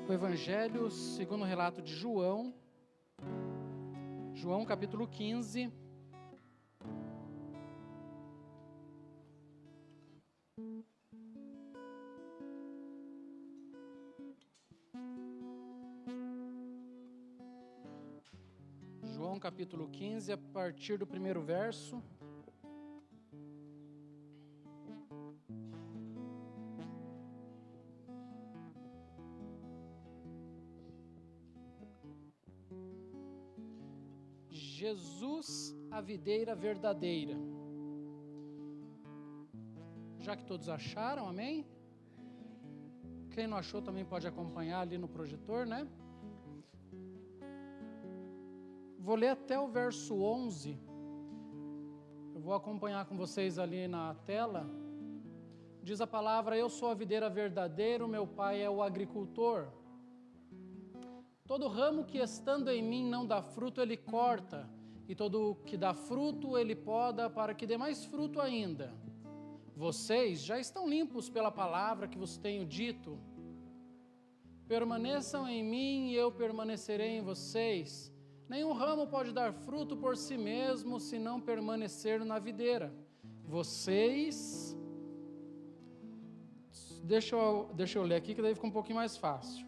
O Evangelho segundo o relato de João, capítulo 15. João capítulo 15, a partir do primeiro verso. Jesus, a videira verdadeira. Já que todos acharam, amém? Quem não achou também pode acompanhar ali no projetor, né? Vou ler até o verso 11. Eu vou acompanhar com vocês ali na tela. Diz a palavra: eu sou a videira verdadeira, o meu pai é o agricultor. Todo ramo que estando em mim não dá fruto, ele corta, e todo que dá fruto, ele poda, para que dê mais fruto ainda. Vocês já estão limpos pela palavra que vos tenho dito. Permaneçam em mim e eu permanecerei em vocês. Nenhum ramo pode dar fruto por si mesmo, se não permanecer na videira. Vocês... Deixa eu ler aqui, que daí fica um pouquinho mais fácil.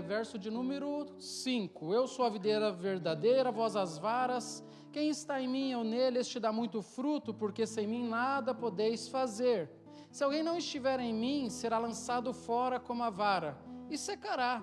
Verso de número 5. Eu sou a videira verdadeira, vós as varas. Quem está em mim ou nele, este dá muito fruto, porque sem mim nada podeis fazer. Se alguém não estiver em mim, será lançado fora como a vara, e secará.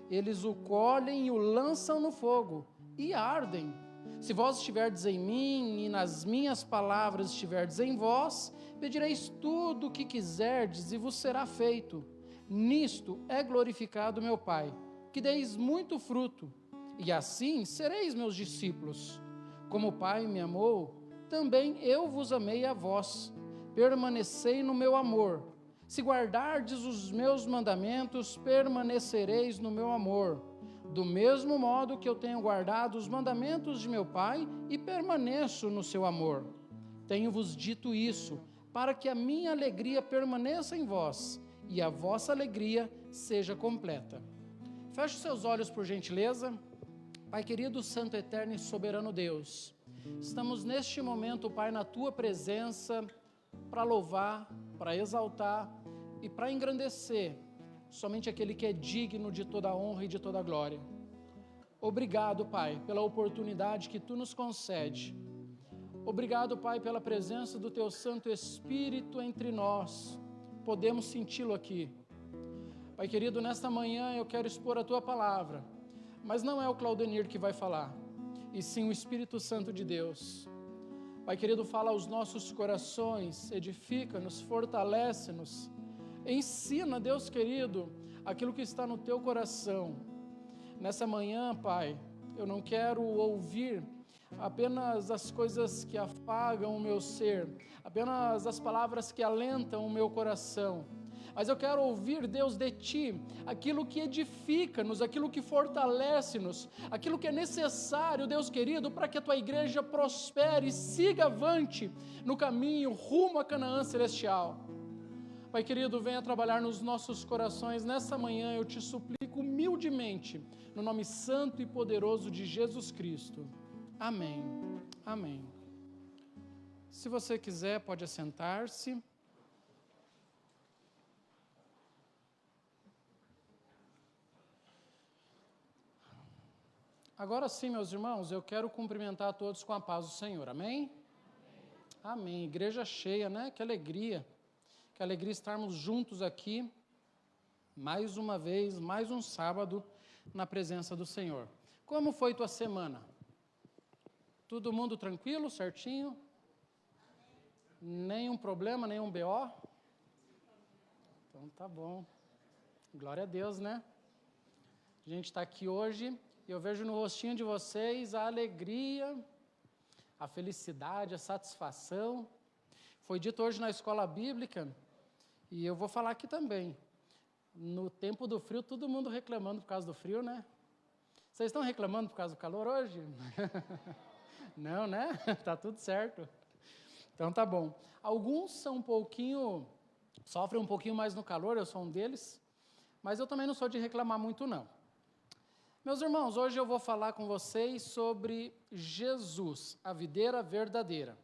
Eles o colhem e o lançam no fogo, e ardem. Se vós estiverdes em mim, e nas minhas palavras estiverdes em vós, pedireis tudo o que quiserdes, e vos será feito. Nisto é glorificado meu Pai, que deis muito fruto, e assim sereis meus discípulos. Como o Pai me amou, também eu vos amei a vós. Permanecei no meu amor. Se guardardes os meus mandamentos, permanecereis no meu amor. Do mesmo modo que eu tenho guardado os mandamentos de meu Pai e permaneço no seu amor. Tenho-vos dito isso, para que a minha alegria permaneça em vós e a vossa alegria seja completa. Feche os seus olhos, por gentileza. Pai querido, santo, eterno e soberano Deus, estamos neste momento, Pai, na Tua presença, para louvar, para exaltar e para engrandecer somente aquele que é digno de toda a honra e de toda a glória. Obrigado, Pai, pela oportunidade que Tu nos concede. Obrigado, Pai, pela presença do Teu Santo Espírito entre nós. Podemos senti-lo aqui. Pai querido, nesta manhã eu quero expor a Tua palavra, mas não é o Claudenir que vai falar, e sim o Espírito Santo de Deus. Pai querido, fala aos nossos corações, edifica-nos, fortalece-nos, ensina, Deus querido, aquilo que está no Teu coração. Nessa manhã, Pai, eu não quero ouvir apenas as coisas que afagam o meu ser, apenas as palavras que alentam o meu coração, mas eu quero ouvir, Deus, de Ti, aquilo que edifica-nos, aquilo que fortalece-nos, aquilo que é necessário, Deus querido, para que a Tua igreja prospere e siga avante no caminho rumo a Canaã celestial. Pai querido, venha trabalhar nos nossos corações nessa manhã, eu te suplico humildemente, no nome santo e poderoso de Jesus Cristo. Amém. Amém. Se você quiser, pode assentar-se. Agora sim, meus irmãos, eu quero cumprimentar a todos com a paz do Senhor. Amém? Amém. Igreja cheia, né? Que alegria. Que alegria estarmos juntos aqui, mais uma vez, mais um sábado, na presença do Senhor. Como foi tua semana? Todo mundo tranquilo, certinho? Nenhum problema, nenhum BO? Então tá bom. Glória a Deus, né? A gente está aqui hoje e eu vejo no rostinho de vocês a alegria, a felicidade, a satisfação. Foi dito hoje na escola bíblica, e eu vou falar aqui também. No tempo do frio, todo mundo reclamando por causa do frio, né? Vocês estão reclamando por causa do calor hoje? Não, né? Tá tudo certo. Então tá bom. Alguns são sofrem um pouquinho mais no calor, eu sou um deles, mas eu também não sou de reclamar muito, não. Meus irmãos, hoje eu vou falar com vocês sobre Jesus, a videira verdadeira.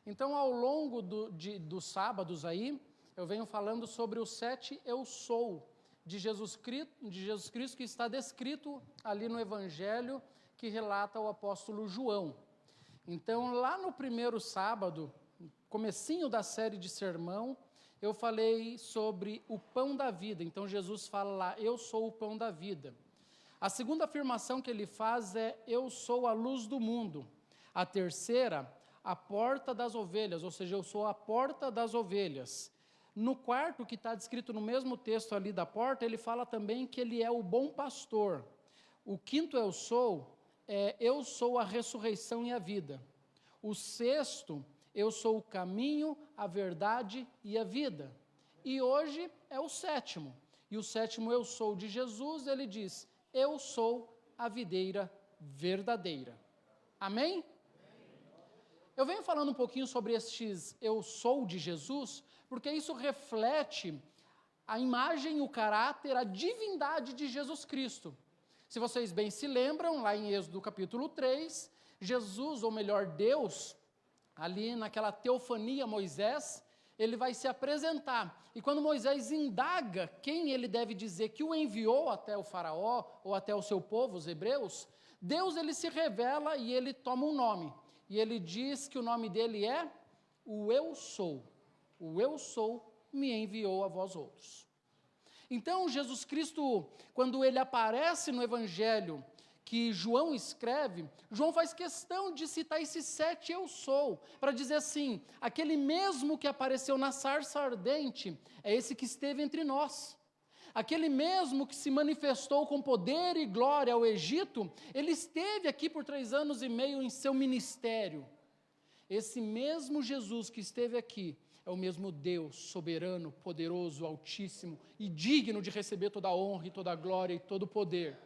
Então, ao longo dos sábados aí, eu venho falando sobre os 7 eu sou de Jesus Cristo, que está descrito ali no Evangelho que relata o apóstolo João. Então, lá no primeiro sábado, comecinho da série de sermão, eu falei sobre o pão da vida. Então, Jesus fala lá, eu sou o pão da vida. A segunda afirmação que ele faz é, eu sou a luz do mundo. A terceira, a porta das ovelhas, ou seja, eu sou a porta das ovelhas. No quarto, que está descrito no mesmo texto ali da porta, ele fala também que ele é o bom pastor. O quinto eu sou a ressurreição e a vida. O sexto, eu sou o caminho, a verdade e a vida. E hoje é o sétimo. E o sétimo eu sou de Jesus, ele diz, eu sou a videira verdadeira. Amém? Eu venho falando um pouquinho sobre estes eu sou de Jesus, porque isso reflete a imagem, o caráter, a divindade de Jesus Cristo. Se vocês bem se lembram, lá em Êxodo capítulo 3, Jesus, ou melhor, Deus, ali naquela teofania a Moisés, ele vai se apresentar. E quando Moisés indaga quem ele deve dizer que o enviou até o faraó, ou até o seu povo, os hebreus, Deus ele se revela e ele toma um nome. E ele diz que o nome dele é o Eu Sou. O Eu Sou me enviou a vós outros. Então, Jesus Cristo, quando ele aparece no Evangelho que João escreve, João faz questão de citar esses 7 eu sou, para dizer assim, aquele mesmo que apareceu na sarça ardente, é esse que esteve entre nós. Aquele mesmo que se manifestou com poder e glória ao Egito, ele esteve aqui por 3 anos e meio em seu ministério. Esse mesmo Jesus que esteve aqui, é o mesmo Deus soberano, poderoso, altíssimo e digno de receber toda a honra e toda a glória e todo o poder.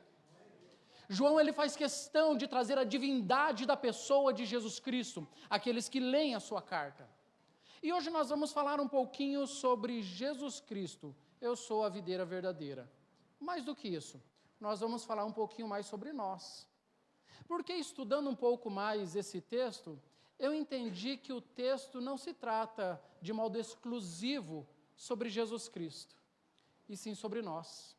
João ele faz questão de trazer a divindade da pessoa de Jesus Cristo, aqueles que leem a sua carta. E hoje nós vamos falar um pouquinho sobre Jesus Cristo. Eu sou a videira verdadeira. Mais do que isso, nós vamos falar um pouquinho mais sobre nós. Porque estudando um pouco mais esse texto, eu entendi que o texto não se trata de modo exclusivo sobre Jesus Cristo, e sim sobre nós.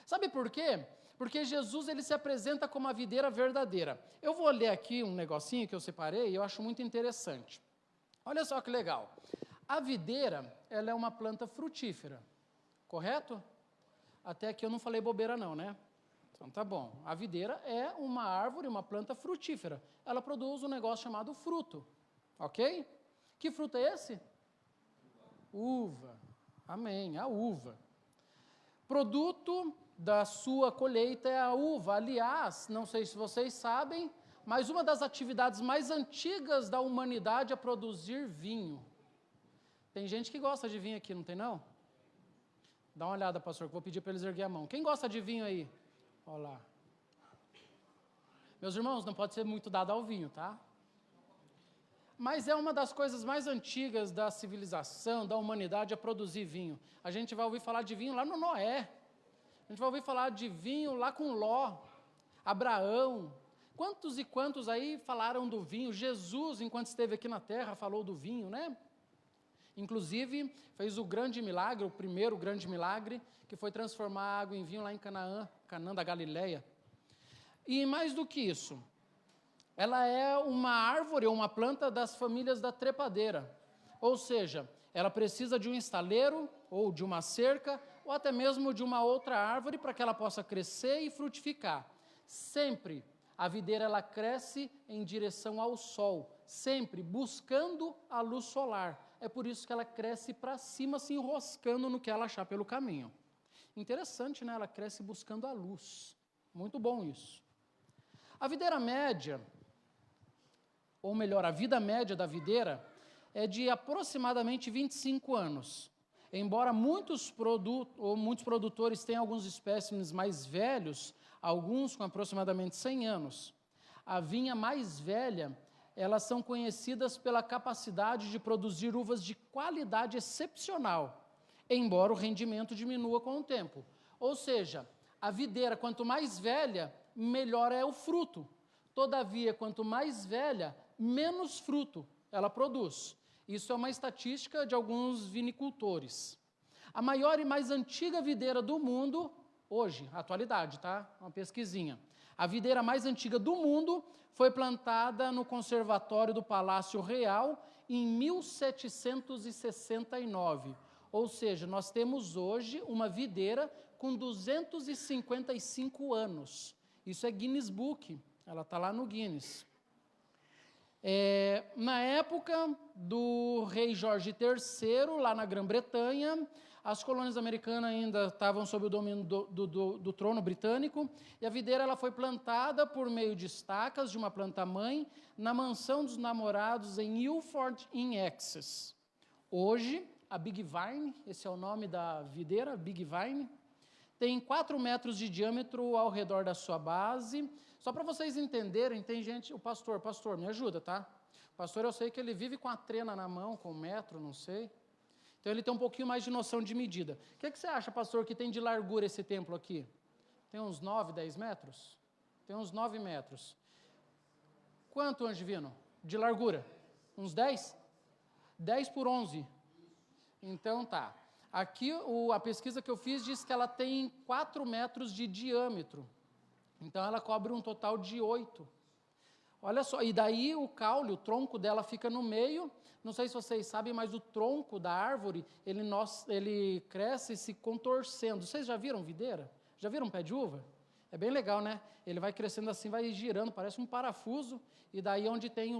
Sabe por quê? Porque Jesus ele se apresenta como a videira verdadeira. Eu vou ler aqui um negocinho que eu separei e eu acho muito interessante. Olha só que legal. A videira, ela é uma planta frutífera, correto? Até aqui eu não falei bobeira não, né? Então tá bom. A videira é uma árvore, uma planta frutífera. Ela produz um negócio chamado fruto, ok? Que fruto é esse? Uva. Amém, a uva. Produto da sua colheita é a uva. Aliás, não sei se vocês sabem, mas uma das atividades mais antigas da humanidade é produzir vinho. Tem gente que gosta de vinho aqui, não tem não? Dá uma olhada, pastor, que eu vou pedir para eles erguer a mão. Quem gosta de vinho aí? Olha lá. Meus irmãos, não pode ser muito dado ao vinho, tá? Mas é uma das coisas mais antigas da civilização, da humanidade, é produzir vinho. A gente vai ouvir falar de vinho lá no Noé. A gente vai ouvir falar de vinho lá com Ló, Abraão. Quantos e quantos aí falaram do vinho? Jesus, enquanto esteve aqui na terra, falou do vinho, né? Inclusive, fez o grande milagre, o primeiro grande milagre, que foi transformar a água em vinho lá em Canaã, Canaã da Galileia. E mais do que isso, ela é uma árvore ou uma planta das famílias da trepadeira. Ou seja, ela precisa de um estaleiro, ou de uma cerca, ou até mesmo de uma outra árvore para que ela possa crescer e frutificar. Sempre a videira ela cresce em direção ao sol, sempre buscando a luz solar. É por isso que ela cresce para cima, se enroscando no que ela achar pelo caminho. Interessante, né? Ela cresce buscando a luz. Muito bom isso. A videira média, ou melhor, a vida média da videira é de aproximadamente 25 anos. Embora muitos produtores tenham alguns espécimes mais velhos, alguns com aproximadamente 100 anos, a vinha mais velha, elas são conhecidas pela capacidade de produzir uvas de qualidade excepcional. embora o rendimento diminua com o tempo. Ou seja, a videira, quanto mais velha, melhor é o fruto. Todavia, quanto mais velha, menos fruto ela produz. Isso é uma estatística de alguns vinicultores. A maior e mais antiga videira do mundo, hoje, atualidade, tá? Uma pesquisinha. A videira mais antiga do mundo foi plantada no Conservatório do Palácio Real em 1769. Ou seja, nós temos hoje uma videira com 255 anos. Isso é Guinness Book, ela está lá no Guinness. Na época do rei Jorge III, lá na Grã-Bretanha, as colônias americanas ainda estavam sob o domínio do trono britânico, e a videira ela foi plantada por meio de estacas de uma planta-mãe na mansão dos namorados em Ilford, em Essex. Hoje, a Big Vine, esse é o nome da videira, Big Vine, tem 4 metros de diâmetro ao redor da sua base. Só para vocês entenderem, tem gente, o pastor, me ajuda, tá? O pastor, eu sei que ele vive com a trena na mão, com 1 metro, não sei. Então ele tem um pouquinho mais de noção de medida. O que você acha, pastor, que tem de largura esse templo aqui? Tem uns 9, 10 metros? Tem uns 9 metros. Quanto, anjo divino? De largura? Uns 10? 10 por 11. Então tá. Aqui a pesquisa que eu fiz diz que ela tem 4 metros de diâmetro. Então ela cobre um total de 8. Olha só, e daí o caule, o tronco dela fica no meio. Não sei se vocês sabem, mas o tronco da árvore, ele cresce se contorcendo. Vocês já viram videira? Já viram um pé de uva? É bem legal, né? Ele vai crescendo assim, vai girando, parece um parafuso. E daí onde tem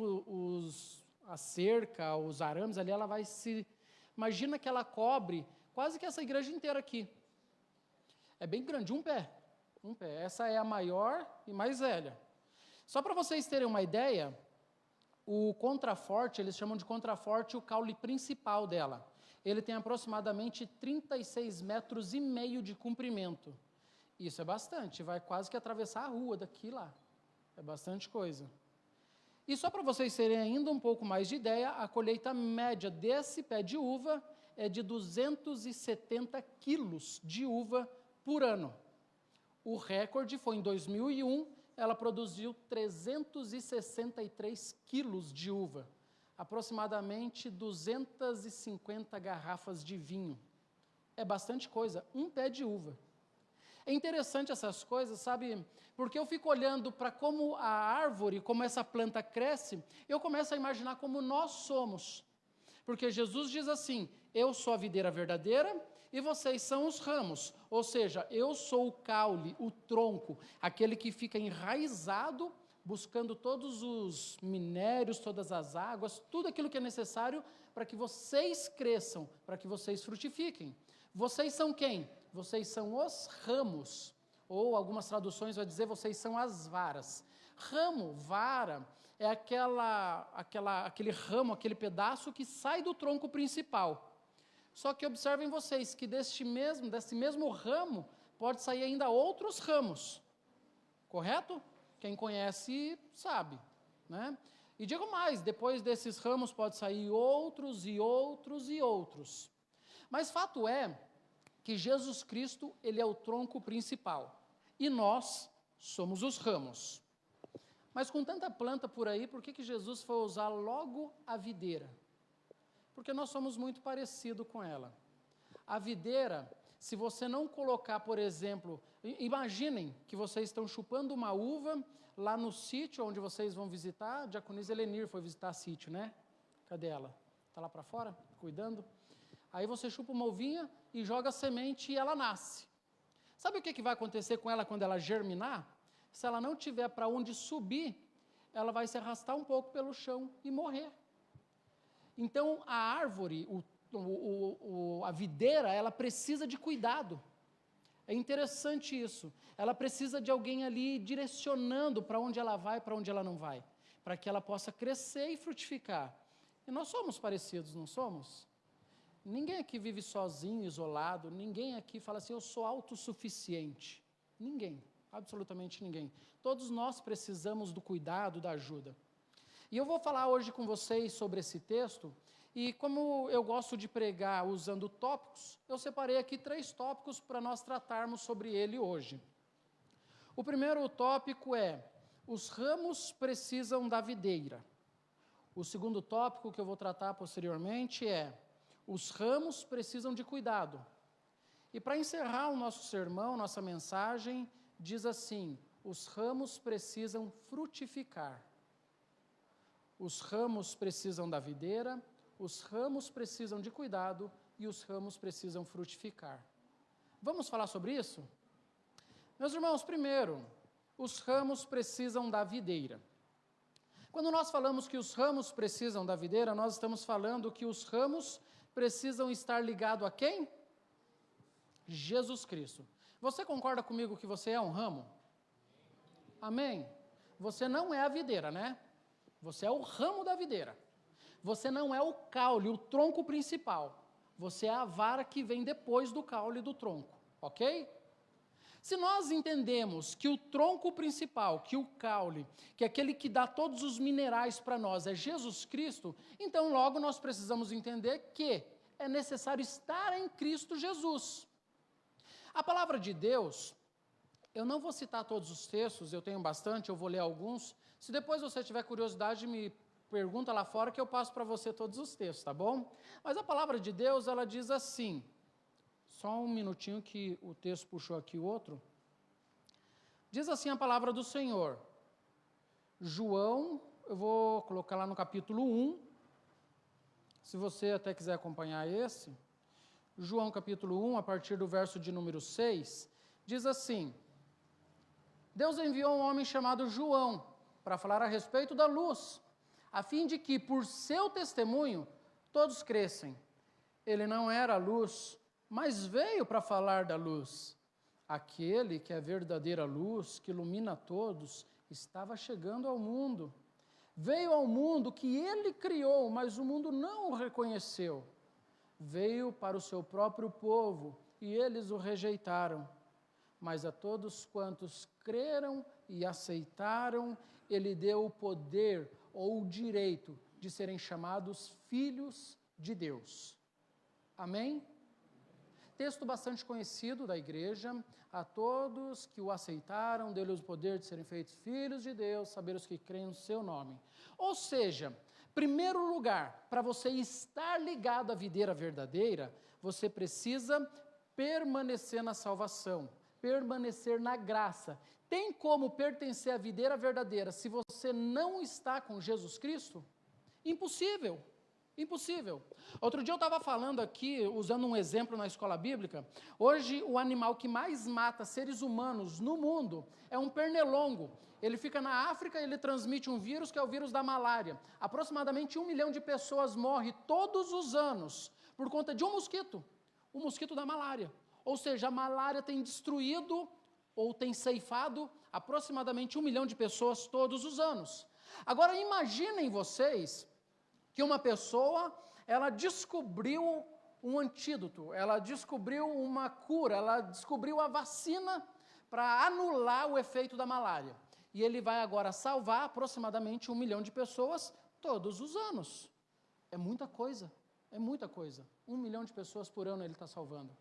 a cerca, os arames ali, ela vai se... Imagina que ela cobre quase que essa igreja inteira aqui. É bem grande, um pé. Essa é a maior e mais velha. Só para vocês terem uma ideia, o contraforte, eles chamam de contraforte o caule principal dela. Ele tem aproximadamente 36 metros e meio de comprimento. Isso é bastante, vai quase que atravessar a rua daqui lá. É bastante coisa. E só para vocês terem ainda um pouco mais de ideia, a colheita média desse pé de uva é de 270 quilos de uva por ano. O recorde foi em 2001, ela produziu 363 quilos de uva, aproximadamente 250 garrafas de vinho. É bastante coisa, um pé de uva. É interessante essas coisas, sabe? Porque eu fico olhando para como a árvore, como essa planta cresce, eu começo a imaginar como nós somos. Porque Jesus diz assim, eu sou a videira verdadeira e vocês são os ramos. Ou seja, eu sou o caule, o tronco, aquele que fica enraizado, buscando todos os minérios, todas as águas, tudo aquilo que é necessário para que vocês cresçam, para que vocês frutifiquem. Vocês são quem? Vocês são os ramos, ou algumas traduções vai dizer, vocês são as varas. Ramo, vara, é aquele ramo, aquele pedaço que sai do tronco principal. Só que observem vocês que desse mesmo ramo, pode sair ainda outros ramos, correto? Quem conhece sabe, né? E digo mais, depois desses ramos pode sair outros e outros e outros. Mas fato é que Jesus Cristo, ele é o tronco principal, e nós somos os ramos. Mas com tanta planta por aí, por que Jesus foi usar logo a videira? Porque nós somos muito parecidos com ela. A videira, se você não colocar, por exemplo, imaginem que vocês estão chupando uma uva lá no sítio onde vocês vão visitar, a Diaconisa Helenir foi visitar sítio, né? Cadê ela? Está lá para fora, cuidando? Aí você chupa uma uvinha e joga a semente e ela nasce. Sabe o que vai acontecer com ela quando ela germinar? Se ela não tiver para onde subir, ela vai se arrastar um pouco pelo chão e morrer. Então, a árvore, a videira, ela precisa de cuidado. É interessante isso. Ela precisa de alguém ali direcionando para onde ela vai, para onde ela não vai, para que ela possa crescer e frutificar. E nós somos parecidos, não somos? Ninguém aqui vive sozinho, isolado, ninguém aqui fala assim, eu sou autossuficiente. Ninguém, absolutamente ninguém. Todos nós precisamos do cuidado, da ajuda. E eu vou falar hoje com vocês sobre esse texto, E como eu gosto de pregar usando tópicos, eu separei aqui 3 tópicos para nós tratarmos sobre ele hoje. O primeiro tópico é: os ramos precisam da videira. O segundo tópico que eu vou tratar posteriormente é: os ramos precisam de cuidado. E para encerrar o nosso sermão, nossa mensagem, diz assim: os ramos precisam frutificar. Os ramos precisam da videira, os ramos precisam de cuidado e os ramos precisam frutificar. Vamos falar sobre isso? Meus irmãos, primeiro, os ramos precisam da videira. Quando nós falamos que os ramos precisam da videira, nós estamos falando que os ramos precisam estar ligados a quem? Jesus Cristo. Você concorda comigo que você é um ramo? Amém? Você não é a videira, né? Você é o ramo da videira. Você não é o caule, o tronco principal. Você é a vara que vem depois do caule e do tronco, ok? Se nós entendemos que o tronco principal, que o caule, que é aquele que dá todos os minerais para nós, é Jesus Cristo, então logo nós precisamos entender que é necessário estar em Cristo Jesus. A palavra de Deus, eu não vou citar todos os textos, eu tenho bastante, eu vou ler alguns. Se depois você tiver curiosidade, me pergunta lá fora que eu passo para você todos os textos, tá bom? Mas a palavra de Deus, ela diz assim, só um minutinho que o texto puxou aqui o outro. Diz assim a palavra do Senhor. João, eu vou colocar lá no capítulo 1, se você até quiser acompanhar esse. João capítulo 1, a partir do verso de número 6, diz assim: Deus enviou um homem chamado João para falar a respeito da luz, a fim de que, por seu testemunho, todos crescem. Ele não era a luz, mas veio para falar da luz. Aquele que é a verdadeira luz, que ilumina a todos, estava chegando ao mundo. Veio ao mundo que ele criou, mas o mundo não o reconheceu. Veio para o seu próprio povo, e eles o rejeitaram. Mas a todos quantos creram e aceitaram, ele deu o poder ou o direito de serem chamados filhos de Deus. Amém? Texto bastante conhecido da igreja. A todos que o aceitaram, deu-lhes o poder de serem feitos filhos de Deus, saber os que creem no seu nome. Ou seja, primeiro lugar, para você estar ligado à videira verdadeira, você precisa permanecer na salvação, permanecer na graça. Tem como pertencer à videira verdadeira se você não está com Jesus Cristo? Impossível. Impossível. Outro dia eu estava falando aqui, usando um exemplo na escola bíblica, hoje o animal que mais mata seres humanos no mundo é um pernilongo. Ele fica na África e ele transmite um vírus que é o vírus da malária. Aproximadamente 1 milhão de pessoas morrem todos os anos por conta de um mosquito, o mosquito da malária. Ou seja, a malária tem destruído ou tem ceifado aproximadamente 1 milhão de pessoas todos os anos. Agora imaginem vocês que uma pessoa, ela descobriu um antídoto, ela descobriu uma cura, ela descobriu a vacina para anular o efeito da malária. E ele vai agora salvar aproximadamente 1 milhão de pessoas todos os anos. É muita coisa, é muita coisa. 1 milhão de pessoas por ano ele está salvando.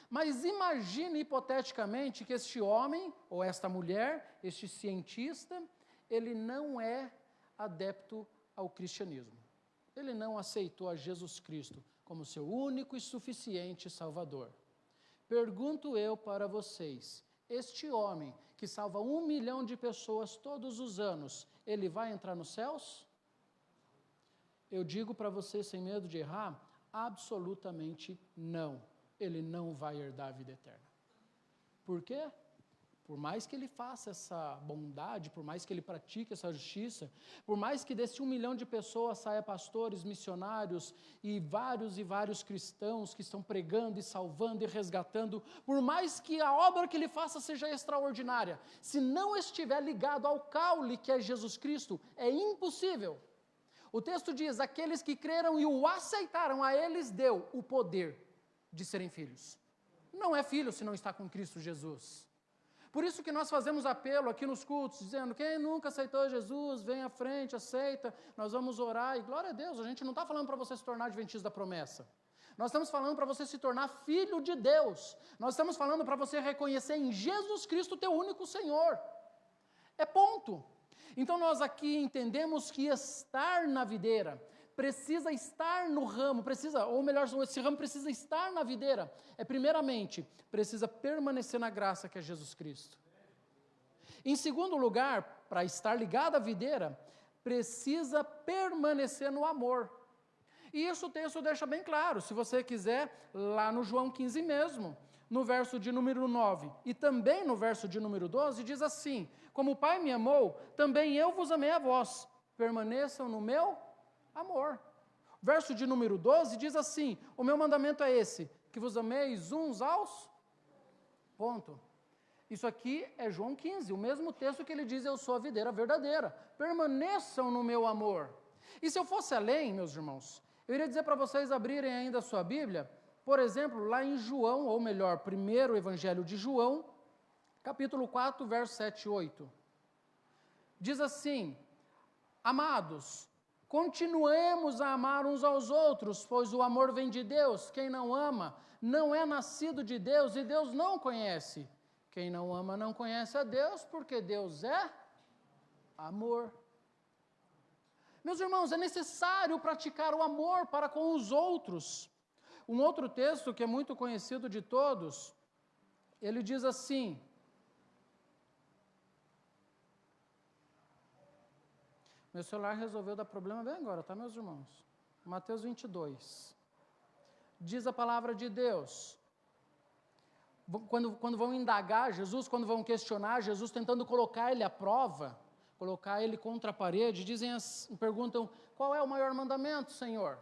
Mas imagine hipoteticamente que este homem, ou esta mulher, este cientista, ele não é adepto ao cristianismo. Ele não aceitou a Jesus Cristo como seu único e suficiente Salvador. Pergunto eu para vocês, este homem que salva 1 milhão de pessoas todos os anos, ele vai entrar nos céus? Eu digo para vocês, sem medo de errar, absolutamente não. Ele não vai herdar a vida eterna. Por quê? Por mais que ele faça essa bondade, por mais que ele pratique essa justiça, por mais que desse 1 milhão de pessoas saia pastores, missionários e vários cristãos que estão pregando e salvando e resgatando, por mais que a obra que ele faça seja extraordinária, se não estiver ligado ao caule que é Jesus Cristo, é impossível. O texto diz, aqueles que creram e o aceitaram, a eles deu o poder de serem filhos. Não é filho se não está com Cristo Jesus. Por isso que nós fazemos apelo aqui nos cultos, dizendo, quem nunca aceitou Jesus, vem à frente, aceita, nós vamos orar, e glória a Deus, a gente não está falando para você se tornar adventista da promessa. Nós estamos falando para você se tornar filho de Deus. Nós estamos falando para você reconhecer em Jesus Cristo o teu único Senhor. É ponto. Então nós aqui entendemos que estar na videira, precisa estar no ramo, ou melhor, esse ramo precisa estar na videira. Primeiramente, precisa permanecer na graça que é Jesus Cristo. Em segundo lugar, para estar ligado à videira, precisa permanecer no amor. E isso o texto deixa bem claro, se você quiser, lá no João 15 mesmo, no verso de número 9, e também no verso de número 12, diz assim, como o Pai me amou, também eu vos amei a vós, permaneçam no meu amor. Verso de número 12 diz assim, o meu mandamento é esse, que vos ameis uns aos... Ponto. Isso aqui é João 15, o mesmo texto que ele diz, eu sou a videira verdadeira, permaneçam no meu amor. E se eu fosse além, meus irmãos, eu iria dizer para vocês abrirem ainda a sua Bíblia, por exemplo, lá em João, ou melhor, primeiro Evangelho de João, capítulo 4, verso 7 e 8. Diz assim, amados, continuemos a amar uns aos outros, pois o amor vem de Deus, quem não ama não é nascido de Deus e Deus não conhece. Quem não ama não conhece a Deus, porque Deus é amor. Meus irmãos, é necessário praticar o amor para com os outros. Um outro texto que é muito conhecido de todos, ele diz assim, meu celular resolveu dar problema bem agora, tá, meus irmãos? Mateus 22. Diz a palavra de Deus, quando vão indagar Jesus, quando vão questionar Jesus, tentando colocar ele à prova, colocar ele contra a parede, perguntam, qual é o maior mandamento, Senhor?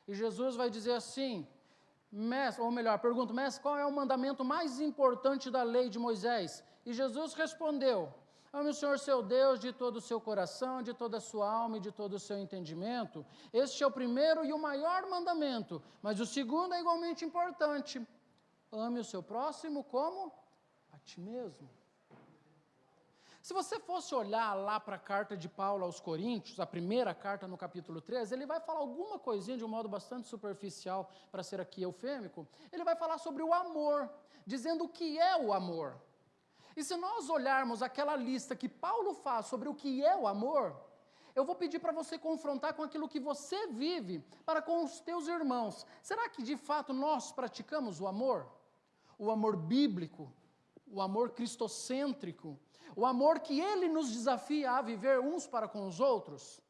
E Jesus vai dizer assim, mestre, ou melhor, pergunta, mestre, qual é o mandamento mais importante da lei de Moisés? E Jesus respondeu, ame o Senhor seu Deus de todo o seu coração, de toda a sua alma e de todo o seu entendimento. Este é o primeiro e o maior mandamento, mas o segundo é igualmente importante. Ame o seu próximo como a ti mesmo. Se você fosse olhar lá para a carta de Paulo aos Coríntios, a primeira carta no capítulo 13, ele vai falar alguma coisinha de um modo bastante superficial, para ser aqui eufêmico, ele vai falar sobre o amor, dizendo o que é o amor. E se nós olharmos aquela lista que Paulo faz sobre o que é o amor, eu vou pedir para você confrontar com aquilo que você vive para com os teus irmãos. Será que de fato nós praticamos o amor? O amor bíblico, o amor cristocêntrico, o amor que ele nos desafia a viver uns para com os outros?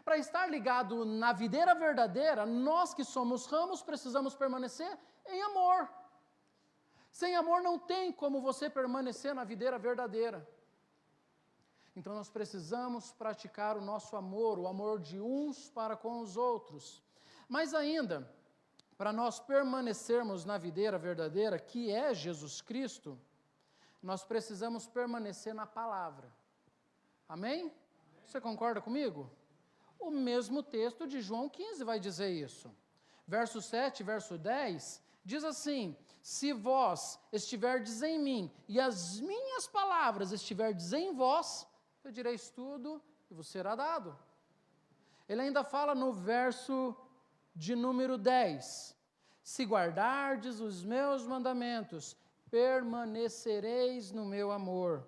Para estar ligado na videira verdadeira, nós que somos ramos precisamos permanecer em amor. Sem amor não tem como você permanecer na videira verdadeira. Então nós precisamos praticar o nosso amor, o amor de uns para com os outros. Mas ainda, para nós permanecermos na videira verdadeira, que é Jesus Cristo, nós precisamos permanecer na palavra. Amém? Você concorda comigo? O mesmo texto de João 15 vai dizer isso. Verso 7, verso 10, diz assim, se vós estiverdes em mim e as minhas palavras estiverdes em vós, pedireis tudo e vos será dado. Ele ainda fala no verso de número 10, se guardardes os meus mandamentos, permanecereis no meu amor.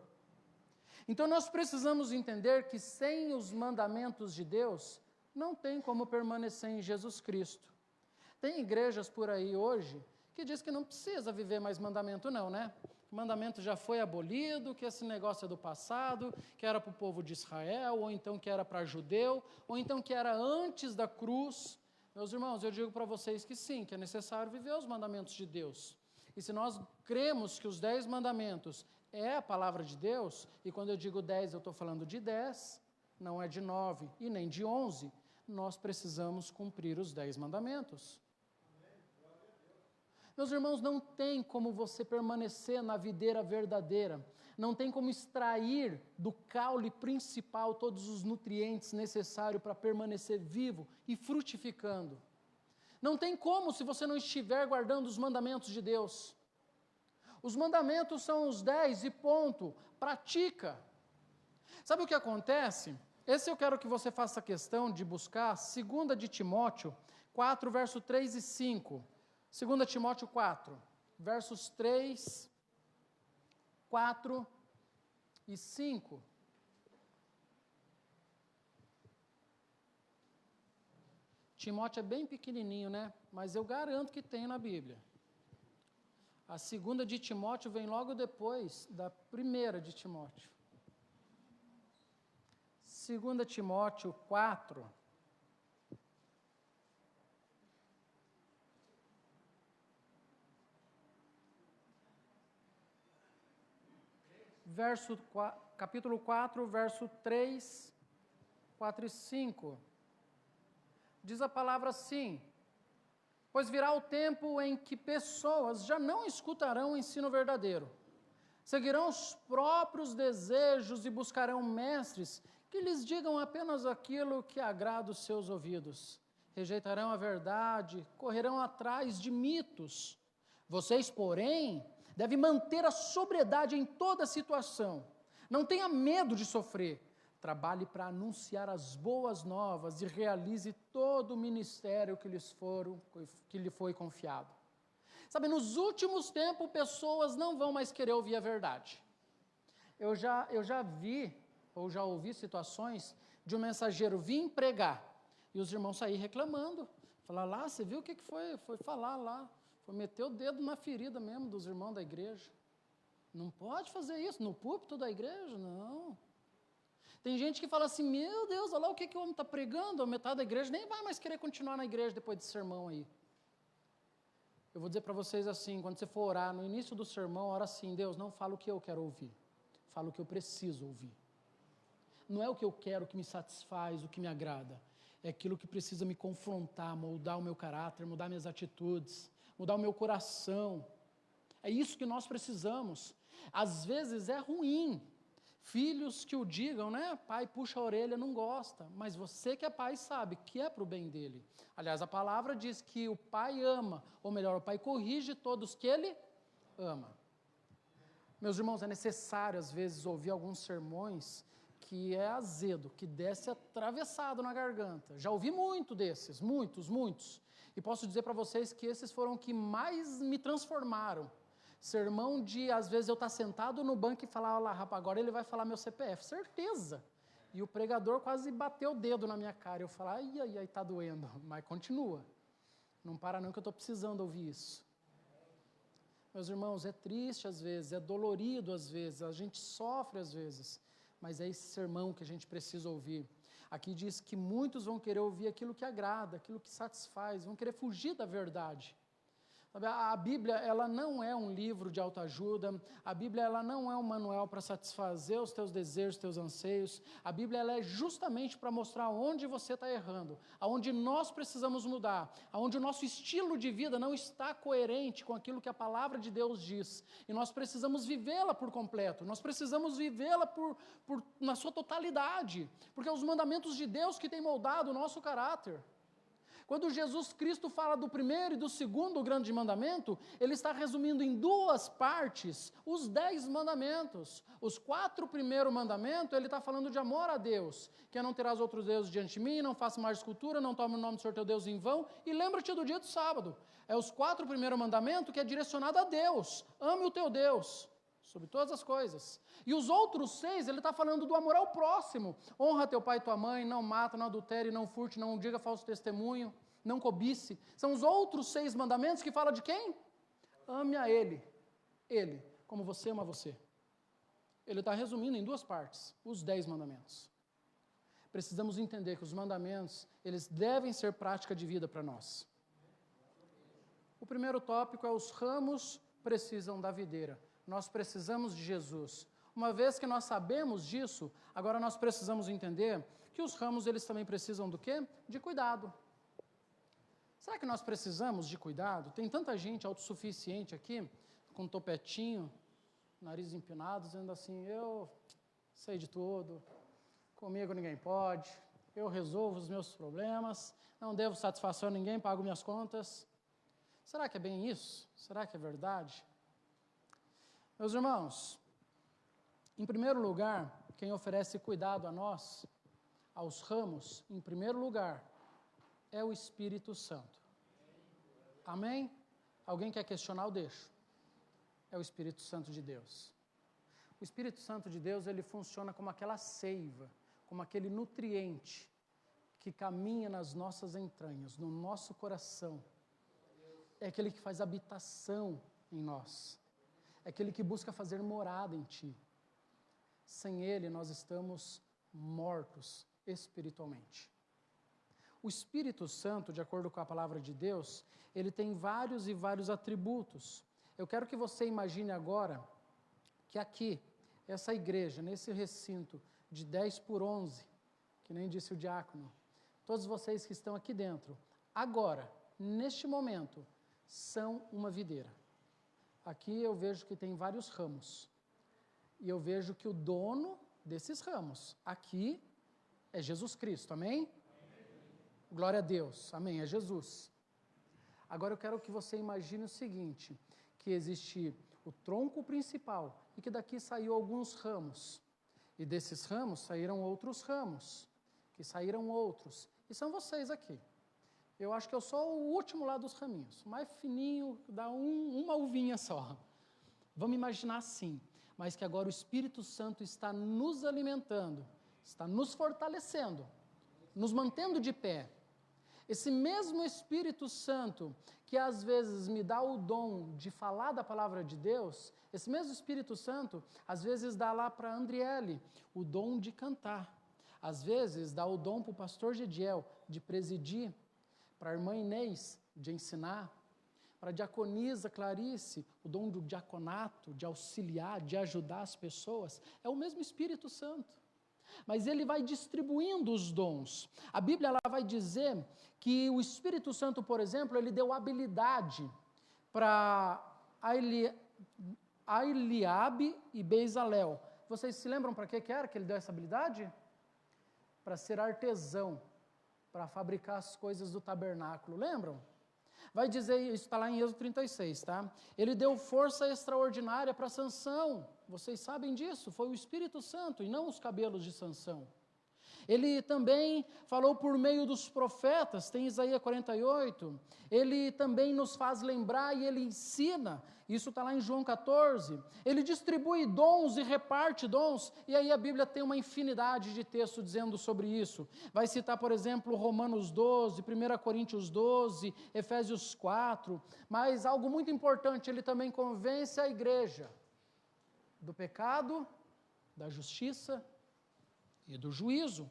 Então nós precisamos entender que sem os mandamentos de Deus, não tem como permanecer em Jesus Cristo. Tem igrejas por aí hoje que diz que não precisa viver mais mandamento não, né? O mandamento já foi abolido, que esse negócio é do passado, que era para o povo de Israel, ou então que era para judeu, ou então que era antes da cruz. Meus irmãos, eu digo para vocês que sim, que é necessário viver os mandamentos de Deus. E se nós cremos que os 10 mandamentos é a palavra de Deus, e quando eu digo 10, eu estou falando de 10, não é de 9 e nem de 11, nós precisamos cumprir os 10 mandamentos. Meus irmãos, não tem como você permanecer na videira verdadeira, não tem como extrair do caule principal todos os nutrientes necessários para permanecer vivo e frutificando. Não tem como se você não estiver guardando os mandamentos de Deus. Os mandamentos são os 10 e ponto. Pratica. Sabe o que acontece? Esse eu quero que você faça questão de buscar 2 de Timóteo 4, verso 3 e 5. 2 Timóteo 4, versos 3, 4 e 5. Timóteo é bem pequenininho, né? Mas eu garanto que tem na Bíblia. A 2 de Timóteo vem logo depois da 1 de Timóteo. 2 Timóteo 4, capítulo 4, verso 3, 4 e 5. Diz a palavra assim: pois virá o tempo em que pessoas já não escutarão o ensino verdadeiro, seguirão os próprios desejos e buscarão mestres que lhes digam apenas aquilo que agrada os seus ouvidos. Rejeitarão a verdade, correrão atrás de mitos. Vocês, porém, devem manter a sobriedade em toda situação. Não tenha medo de sofrer. Trabalhe para anunciar as boas novas e realize todo o ministério que lhe foi confiado. Sabe, nos últimos tempos, pessoas não vão mais querer ouvir a verdade. Eu já vi, ou já ouvi situações de um mensageiro vir pregar e os irmãos saírem reclamando. Falar lá, você viu o que foi? Foi falar lá, foi meter o dedo na ferida mesmo dos irmãos da igreja. Não pode fazer isso no púlpito da igreja, não. Tem gente que fala assim, meu Deus, olha lá o que o homem está pregando, a metade da igreja nem vai mais querer continuar na igreja depois desse sermão aí. Eu vou dizer para vocês assim, quando você for orar, no início do sermão, ora assim, Deus, não fala o que eu quero ouvir, fala o que eu preciso ouvir. Não é o que eu quero que me satisfaz, o que me agrada, é aquilo que precisa me confrontar, moldar o meu caráter, mudar minhas atitudes, mudar o meu coração. É isso que nós precisamos. Às vezes é ruim, filhos que o digam, né? Pai puxa a orelha, não gosta. Mas você que é pai sabe que é para o bem dele. Aliás, a palavra diz que o pai ama, ou melhor, o pai corrige todos que ele ama. Meus irmãos, é necessário às vezes ouvir alguns sermões que é azedo, que desce atravessado na garganta. Já ouvi muito desses, muitos. E posso dizer para vocês que esses foram os que mais me transformaram. Sermão de, às vezes, eu estar sentado no banco e falar, olha lá, rapaz, agora ele vai falar meu CPF, certeza. E o pregador quase bateu o dedo na minha cara. Eu falo, ai, está doendo, mas continua. Não para não que eu estou precisando ouvir isso. Meus irmãos, é triste às vezes, é dolorido às vezes, a gente sofre às vezes, mas é esse sermão que a gente precisa ouvir. Aqui diz que muitos vão querer ouvir aquilo que agrada, aquilo que satisfaz, vão querer fugir da verdade. A Bíblia, ela não é um livro de autoajuda, a Bíblia, ela não é um manual para satisfazer os teus desejos, os teus anseios, a Bíblia, ela é justamente para mostrar onde você está errando, aonde nós precisamos mudar, aonde o nosso estilo de vida não está coerente com aquilo que a palavra de Deus diz, e nós precisamos vivê-la por completo, nós precisamos vivê-la na sua totalidade, porque é os mandamentos de Deus que têm moldado o nosso caráter. Quando Jesus Cristo fala do primeiro e do segundo grande mandamento, ele está resumindo em duas partes os 10 mandamentos. Os 4 primeiros mandamentos, ele está falando de amor a Deus, que é não terás outros deuses diante de mim, não faça mais escultura, não tome o nome do Senhor teu Deus em vão, e lembra-te do dia do sábado. É os 4 primeiros mandamentos que é direcionado a Deus, ame o teu Deus, sobre todas as coisas. E os outros 6, ele está falando do amor ao próximo. Honra teu pai e tua mãe, não mata, não adultere, não furte, não diga falso testemunho, não cobice. São os outros 6 mandamentos que falam de quem? Ame a Ele, como você ama você. Ele está resumindo em 2 partes, os 10 mandamentos. Precisamos entender que os mandamentos, eles devem ser prática de vida para nós. O primeiro tópico é os ramos precisam da videira. Nós precisamos de Jesus. Uma vez que nós sabemos disso, agora nós precisamos entender que os ramos, eles também precisam do quê? De cuidado. Será que nós precisamos de cuidado? Tem tanta gente autossuficiente aqui, com topetinho, nariz empinado, dizendo assim, eu sei de tudo, comigo ninguém pode, eu resolvo os meus problemas, não devo satisfação a ninguém, pago minhas contas. Será que é bem isso? Será que é verdade? Meus irmãos, em primeiro lugar, quem oferece cuidado a nós, aos ramos, em primeiro lugar, é o Espírito Santo. Amém? Alguém quer questionar, eu deixo. É o Espírito Santo de Deus. O Espírito Santo de Deus, ele funciona como aquela seiva, como aquele nutriente que caminha nas nossas entranhas, no nosso coração. É aquele que faz habitação em nós. É aquele que busca fazer morada em ti. Sem ele, nós estamos mortos espiritualmente. O Espírito Santo, de acordo com a palavra de Deus, ele tem vários e vários atributos. Eu quero que você imagine agora que aqui, essa igreja, nesse recinto de 10 por 11, que nem disse o diácono, todos vocês que estão aqui dentro, agora, neste momento, são uma videira. Aqui eu vejo que tem vários ramos. E eu vejo que o dono desses ramos, aqui, é Jesus Cristo, amém? Glória a Deus, amém, é Jesus. Agora eu quero que você imagine o seguinte, que existe o tronco principal e que daqui saiu alguns ramos. E desses ramos saíram outros ramos, que saíram outros. E são vocês aqui. Eu acho que eu sou o último lá dos raminhos, o mais fininho, dá uma uvinha só. Vamos imaginar assim, mas que agora o Espírito Santo está nos alimentando, está nos fortalecendo, nos mantendo de pé. Esse mesmo Espírito Santo que às vezes me dá o dom de falar da palavra de Deus, esse mesmo Espírito Santo às vezes dá lá para Andriele o dom de cantar, às vezes dá o dom para o pastor Gediel de presidir, para a irmã Inês de ensinar, para a diaconisa Clarice o dom do diaconato, de auxiliar, de ajudar as pessoas, é o mesmo Espírito Santo. Mas ele vai distribuindo os dons. A Bíblia ela vai dizer que o Espírito Santo, por exemplo, ele deu habilidade para Eliabe e Bezalel. Vocês se lembram para que era que ele deu essa habilidade? Para ser artesão, para fabricar as coisas do tabernáculo. Lembram? Vai dizer, isso está lá em Êxodo 36, tá? Ele deu força extraordinária para Sansão. Vocês sabem disso, foi o Espírito Santo e não os cabelos de Sansão. Ele também falou por meio dos profetas, tem Isaías 48. Ele também nos faz lembrar e ele ensina, isso está lá em João 14. Ele distribui dons e reparte dons, e aí a Bíblia tem uma infinidade de textos dizendo sobre isso. Vai citar, por exemplo, Romanos 12, 1 Coríntios 12, Efésios 4, mas algo muito importante, ele também convence a igreja do pecado, da justiça e do juízo.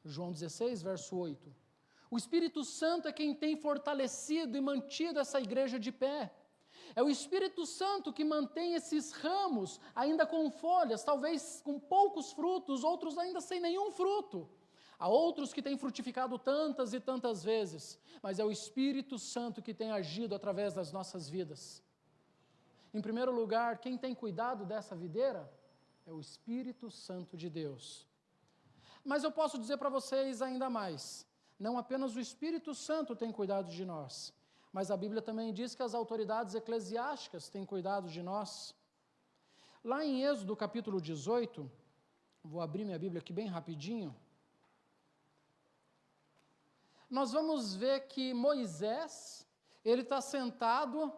João 16, verso 8. O Espírito Santo é quem tem fortalecido e mantido essa igreja de pé. É o Espírito Santo que mantém esses ramos ainda com folhas, talvez com poucos frutos, outros ainda sem nenhum fruto. Há outros que têm frutificado tantas e tantas vezes, mas é o Espírito Santo que tem agido através das nossas vidas. Em primeiro lugar, quem tem cuidado dessa videira é o Espírito Santo de Deus. Mas eu posso dizer para vocês ainda mais, não apenas o Espírito Santo tem cuidado de nós, mas a Bíblia também diz que as autoridades eclesiásticas têm cuidado de nós. Lá em Êxodo capítulo 18, vou abrir minha Bíblia aqui bem rapidinho, nós vamos ver que Moisés, ele está sentado.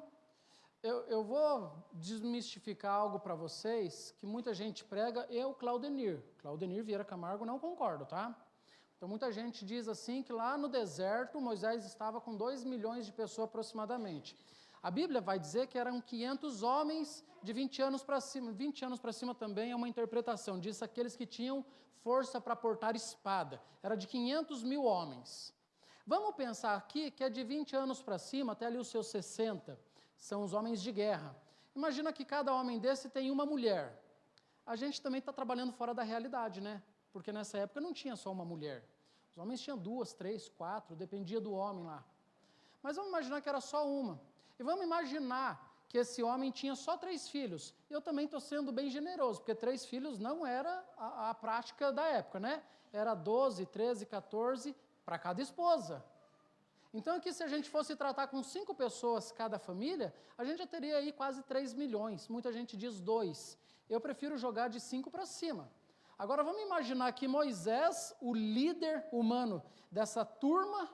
Eu vou desmistificar algo para vocês, que muita gente prega, Claudenir Vieira Camargo, não concordo, tá? Então, muita gente diz assim, que lá no deserto, Moisés estava com 2 milhões de pessoas aproximadamente. A Bíblia vai dizer que eram 500 homens de 20 anos para cima. 20 anos para cima também é uma interpretação, diz aqueles que tinham força para portar espada. Era de 500 mil homens. Vamos pensar aqui que é de 20 anos para cima, até ali os seus 60, são os homens de guerra. Imagina que cada homem desse tem uma mulher. A gente também está trabalhando fora da realidade, né? Porque nessa época não tinha só uma mulher. Os homens tinham 2, 3, 4, dependia do homem lá. Mas vamos imaginar que era só uma. E vamos imaginar que esse homem tinha só 3 filhos. Eu também estou sendo bem generoso, porque 3 filhos não era a prática da época, né? Era 12, 13, 14 para cada esposa. Então aqui, se a gente fosse tratar com 5 pessoas cada família, a gente já teria aí quase 3 milhões. Muita gente diz 2. Eu prefiro jogar de 5 para cima. Agora vamos imaginar que Moisés, o líder humano dessa turma,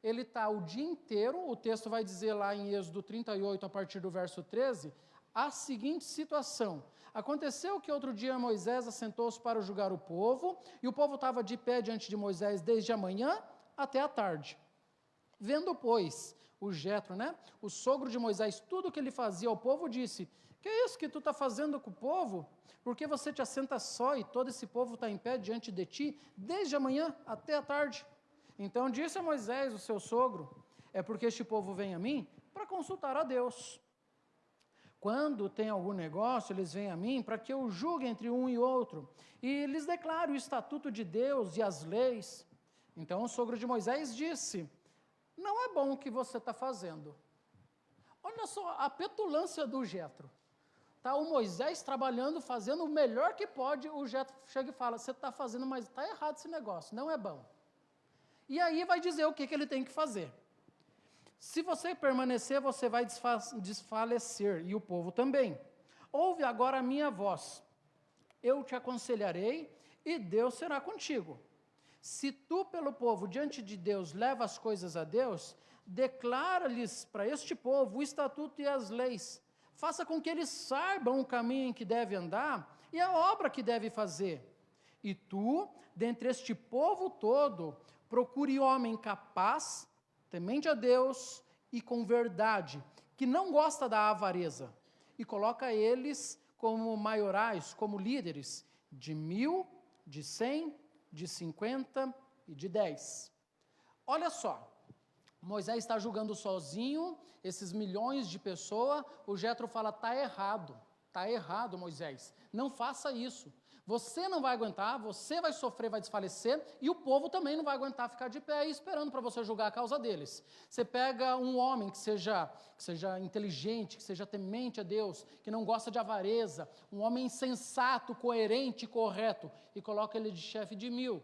ele está o dia inteiro, o texto vai dizer lá em Êxodo 38, a partir do verso 13, a seguinte situação. Aconteceu que outro dia Moisés assentou-se para julgar o povo, e o povo estava de pé diante de Moisés desde a manhã até a tarde. Vendo, pois, o Jetro, o sogro de Moisés, tudo o que ele fazia ao povo, disse: que é isso que tu está fazendo com o povo? Porque você te assenta só e todo esse povo está em pé diante de ti, desde a manhã até a tarde? Então disse a Moisés, o seu sogro: é porque este povo vem a mim para consultar a Deus. Quando tem algum negócio, eles vêm a mim para que eu julgue entre um e outro, e lhes declare o estatuto de Deus e as leis. Então o sogro de Moisés disse: não é bom o que você está fazendo. Olha só a petulância do Jetro. Está o Moisés trabalhando, fazendo o melhor que pode, o Jetro chega e fala: você está fazendo, mas está errado esse negócio, não é bom. E aí vai dizer o que ele tem que fazer. Se você permanecer, você vai desfalecer, e o povo também. Ouve agora a minha voz. Eu te aconselharei, e Deus será contigo. Se tu, pelo povo, diante de Deus, leva as coisas a Deus, declara-lhes para este povo o estatuto e as leis. Faça com que eles saibam o caminho em que deve andar e a obra que deve fazer. E tu, dentre este povo todo, procure homem capaz, temente a Deus e com verdade, que não gosta da avareza, e coloca eles como maiorais, como líderes, de 1.000, de 100, de 50 e de 10. Olha só, Moisés está julgando sozinho esses milhões de pessoas, o Jetro fala: está errado, Moisés, não faça isso. Você não vai aguentar, você vai sofrer, vai desfalecer, e o povo também não vai aguentar ficar de pé esperando para você julgar a causa deles. Você pega um homem que seja inteligente, que seja temente a Deus, que não gosta de avareza, um homem sensato, coerente e correto, e coloca ele de chefe de 1.000.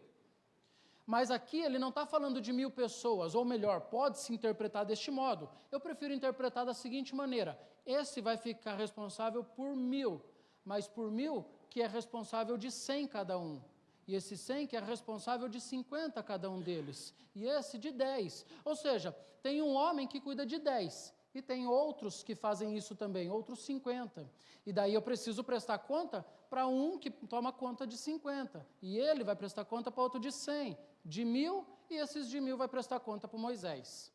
Mas aqui ele não está falando de 1.000 pessoas, ou melhor, pode-se interpretar deste modo. Eu prefiro interpretar da seguinte maneira: esse vai ficar responsável por 1.000, mas por 1.000 que é responsável de 100 cada um. E esse 100 que é responsável de 50 cada um deles. E esse de 10. Ou seja, tem um homem que cuida de 10. E tem outros que fazem isso também, outros 50. E daí eu preciso prestar conta para um que toma conta de 50. E ele vai prestar conta para outro de 100, de 1.000, e esses de 1.000 vai prestar conta para Moisés.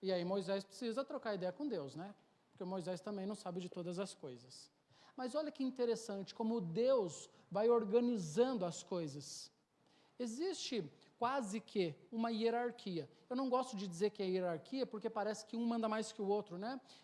E aí Moisés precisa trocar ideia com Deus, Porque Moisés também não sabe de todas as coisas. Mas olha que interessante como Deus vai organizando as coisas. Existe quase que uma hierarquia. Eu não gosto de dizer que é hierarquia, porque parece que um manda mais que o outro,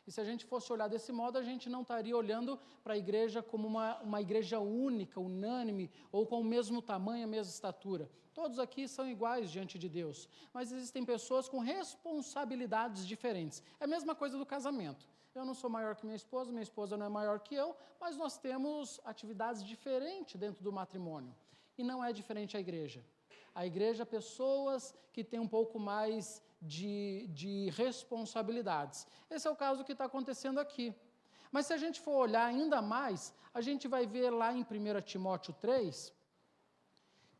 E se a gente fosse olhar desse modo, a gente não estaria olhando para a igreja como uma igreja única, unânime, ou com o mesmo tamanho, a mesma estatura. Todos aqui são iguais diante de Deus. Mas existem pessoas com responsabilidades diferentes. É a mesma coisa do casamento. Eu não sou maior que minha esposa não é maior que eu, mas nós temos atividades diferentes dentro do matrimônio. E não é diferente a igreja. A igreja, pessoas que têm um pouco mais de responsabilidades. Esse é o caso que está acontecendo aqui. Mas se a gente for olhar ainda mais, a gente vai ver lá em 1 Timóteo 3,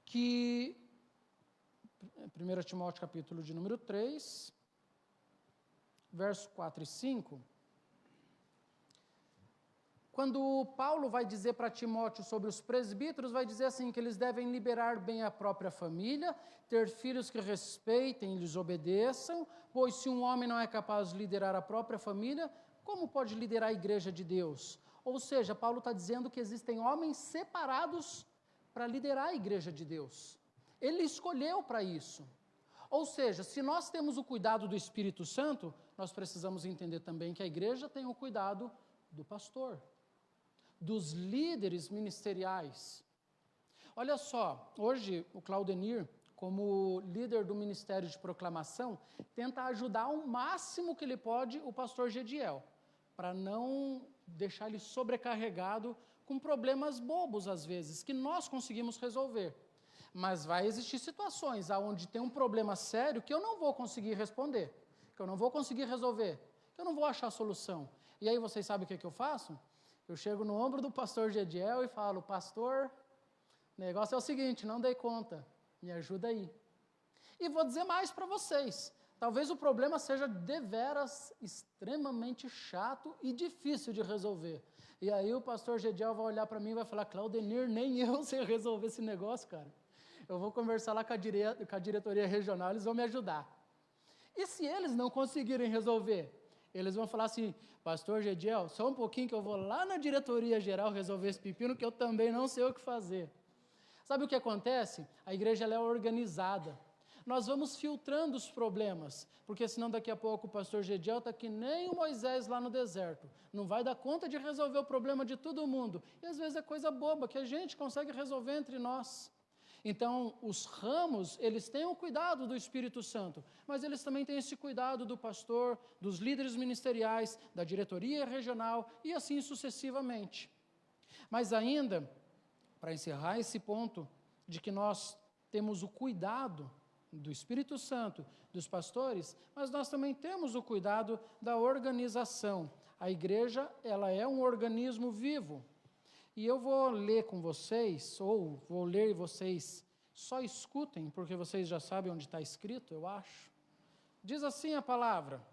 que 1 Timóteo capítulo de número 3, verso 4 e 5, quando Paulo vai dizer para Timóteo sobre os presbíteros, vai dizer assim, que eles devem liberar bem a própria família, ter filhos que respeitem e lhes obedeçam, pois se um homem não é capaz de liderar a própria família, como pode liderar a igreja de Deus? Ou seja, Paulo está dizendo que existem homens separados para liderar a igreja de Deus. Ele escolheu para isso. Ou seja, se nós temos o cuidado do Espírito Santo, nós precisamos entender também que a igreja tem o cuidado do pastor, dos líderes ministeriais. Olha só, hoje o Claudenir, como líder do Ministério de Proclamação, tenta ajudar ao máximo que ele pode o pastor Gediel, para não deixar ele sobrecarregado com problemas bobos às vezes, que nós conseguimos resolver. Mas vai existir situações onde tem um problema sério que eu não vou conseguir responder. que eu não vou conseguir resolver, que eu não vou achar a solução. E aí vocês sabem o que eu faço? Eu chego no ombro do pastor Gediel e falo, pastor, o negócio é o seguinte, não dei conta, me ajuda aí. E vou dizer mais para vocês, talvez o problema seja deveras extremamente chato e difícil de resolver. E aí o pastor Gediel vai olhar para mim e vai falar, Claudenir, nem eu sei resolver esse negócio, cara. Eu vou conversar lá com a diretoria regional, eles vão me ajudar. E se eles não conseguirem resolver? Eles vão falar assim, pastor Gediel, só um pouquinho que eu vou lá na diretoria geral resolver esse pepino, que eu também não sei o que fazer. Sabe o que acontece? A igreja ela é organizada. Nós vamos filtrando os problemas, porque senão daqui a pouco o pastor Gediel está que nem o Moisés lá no deserto. Não vai dar conta de resolver o problema de todo mundo. E às vezes é coisa boba que a gente consegue resolver entre nós. Então, os ramos, eles têm o cuidado do Espírito Santo, mas eles também têm esse cuidado do pastor, dos líderes ministeriais, da diretoria regional e assim sucessivamente. Mas ainda, para encerrar esse ponto de que nós temos o cuidado do Espírito Santo, dos pastores, mas nós também temos o cuidado da organização. A igreja, ela é um organismo vivo. E eu vou ler com vocês, ou vou ler e vocês só escutem, porque vocês já sabem onde está escrito, eu acho. Diz assim a palavra,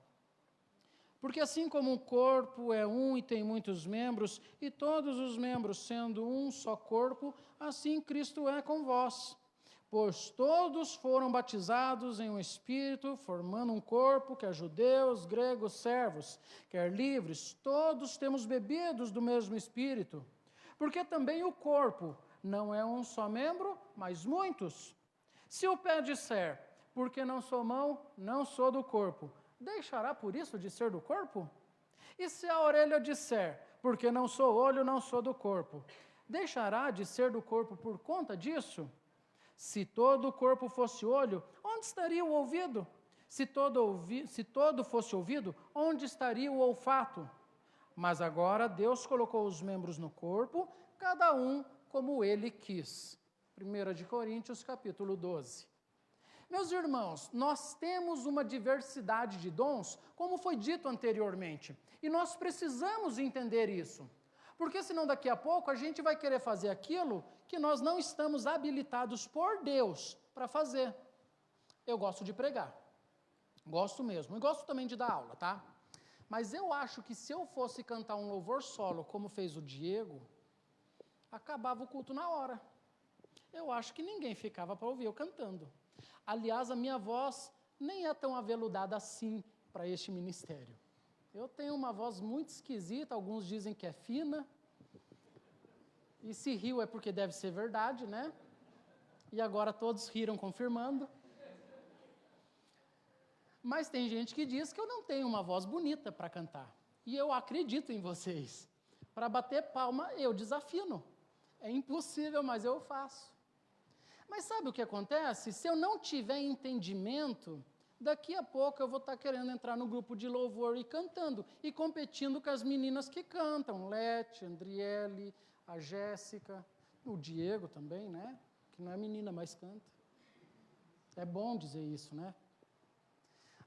porque assim como o corpo é um e tem muitos membros, e todos os membros sendo um só corpo, assim Cristo é com vós. Pois todos foram batizados em um Espírito, formando um corpo, quer judeus, gregos, servos, quer livres, todos temos bebidos do mesmo Espírito. Porque também o corpo não é um só membro, mas muitos. Se o pé disser, porque não sou mão, não sou do corpo, deixará por isso de ser do corpo? E se a orelha disser, porque não sou olho, não sou do corpo, deixará de ser do corpo por conta disso? Se todo o corpo fosse olho, onde estaria o ouvido? Se todo fosse ouvido, onde estaria o olfato? Mas agora Deus colocou os membros no corpo, cada um como Ele quis. 1 Coríntios, capítulo 12. Meus irmãos, nós temos uma diversidade de dons, como foi dito anteriormente, e nós precisamos entender isso. Porque senão daqui a pouco a gente vai querer fazer aquilo que nós não estamos habilitados por Deus para fazer. Eu gosto de pregar, gosto mesmo, e gosto também de dar aula, tá? Mas eu acho que se eu fosse cantar um louvor solo, como fez o Diego, acabava o culto na hora. Eu acho que ninguém ficava para ouvir eu cantando. Aliás, a minha voz nem é tão aveludada assim para este ministério. Eu tenho uma voz muito esquisita, alguns dizem que é fina. E se riu é porque deve ser verdade, né? E agora todos riram confirmando. Mas tem gente que diz que eu não tenho uma voz bonita para cantar. E eu acredito em vocês. Para bater palma, eu desafino. É impossível, mas eu faço. Mas sabe o que acontece? Se eu não tiver entendimento, daqui a pouco eu vou estar querendo entrar no grupo de louvor e cantando. E competindo com as meninas que cantam. Lete, Andriele, a Jéssica, o Diego também, né? Que não é menina, mas canta. É bom dizer isso, né?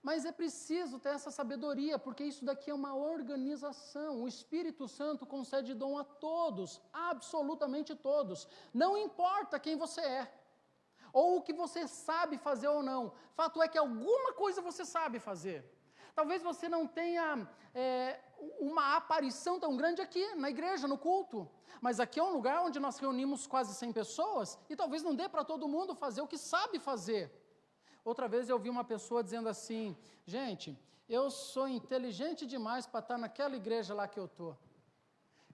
Mas é preciso ter essa sabedoria, porque isso daqui é uma organização. O Espírito Santo concede dom a todos, absolutamente todos. Não importa quem você é, ou o que você sabe fazer ou não. Fato é que alguma coisa você sabe fazer. Talvez você não tenha uma aparição tão grande aqui, na igreja, no culto. Mas aqui é um lugar onde nós reunimos quase 100 pessoas, e talvez não dê para todo mundo fazer o que sabe fazer. Outra vez eu vi uma pessoa dizendo assim, gente, eu sou inteligente demais para estar naquela igreja lá que eu estou.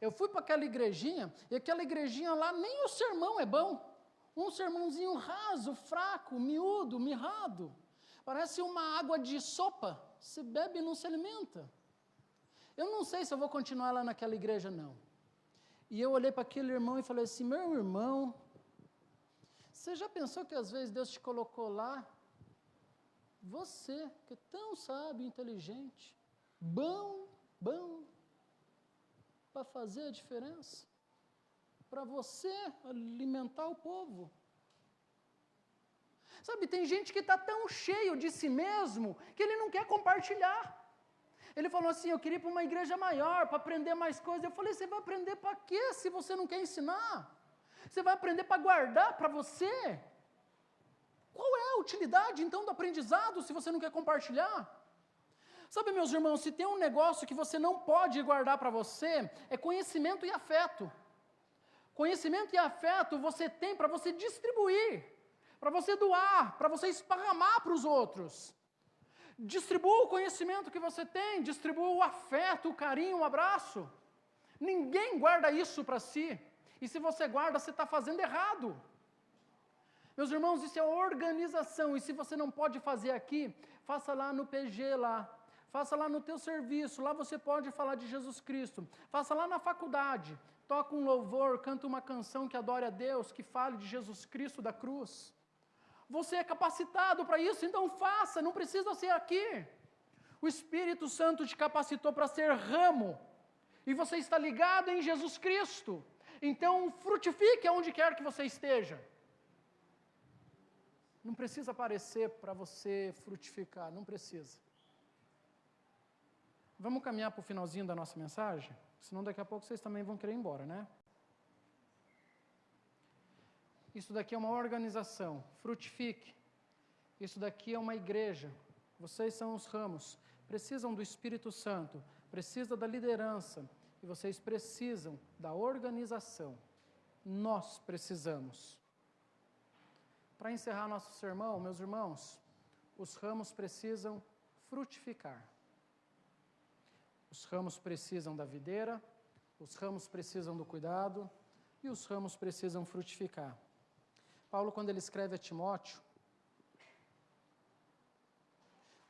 Eu fui para aquela igrejinha, e aquela igrejinha lá, nem o sermão é bom. Um sermãozinho raso, fraco, miúdo, mirrado. Parece uma água de sopa, se bebe e não se alimenta. Eu não sei se eu vou continuar lá naquela igreja, não. E eu olhei para aquele irmão e falei assim, meu irmão, você já pensou que às vezes Deus te colocou lá? Você, que é tão sábio, inteligente, bom, para fazer a diferença, para você alimentar o povo. Sabe, tem gente que está tão cheio de si mesmo que ele não quer compartilhar. Ele falou assim, eu queria ir para uma igreja maior, para aprender mais coisas. Eu falei, você vai aprender para quê se você não quer ensinar? Você vai aprender para guardar para você? Qual é a utilidade, então, do aprendizado se você não quer compartilhar? Sabe, meus irmãos, se tem um negócio que você não pode guardar para você, é conhecimento e afeto. Conhecimento e afeto você tem para você distribuir, para você doar, para você esparramar para os outros. Distribua o conhecimento que você tem, distribua o afeto, o carinho, o abraço. Ninguém guarda isso para si. E se você guarda, você está fazendo errado. Meus irmãos, isso é organização. E se você não pode fazer aqui, faça lá no PG lá. Faça lá no teu serviço. Lá você pode falar de Jesus Cristo. Faça lá na faculdade. Toca um louvor, canta uma canção que adore a Deus, que fale de Jesus Cristo da cruz. Você é capacitado para isso, então faça, não precisa ser aqui. O Espírito Santo te capacitou para ser ramo, e você está ligado em Jesus Cristo. Então frutifique aonde quer que você esteja. Não precisa aparecer para você frutificar, não precisa. Vamos caminhar para o finalzinho da nossa mensagem? Senão daqui a pouco vocês também vão querer ir embora, né? Isso daqui é uma organização, frutifique. Isso daqui é uma igreja, vocês são os ramos, precisam do Espírito Santo, precisa da liderança, e vocês precisam da organização. Nós precisamos. Para encerrar nosso sermão, meus irmãos, os ramos precisam frutificar. Os ramos precisam da videira, os ramos precisam do cuidado, e os ramos precisam frutificar. Paulo, quando ele escreve a Timóteo,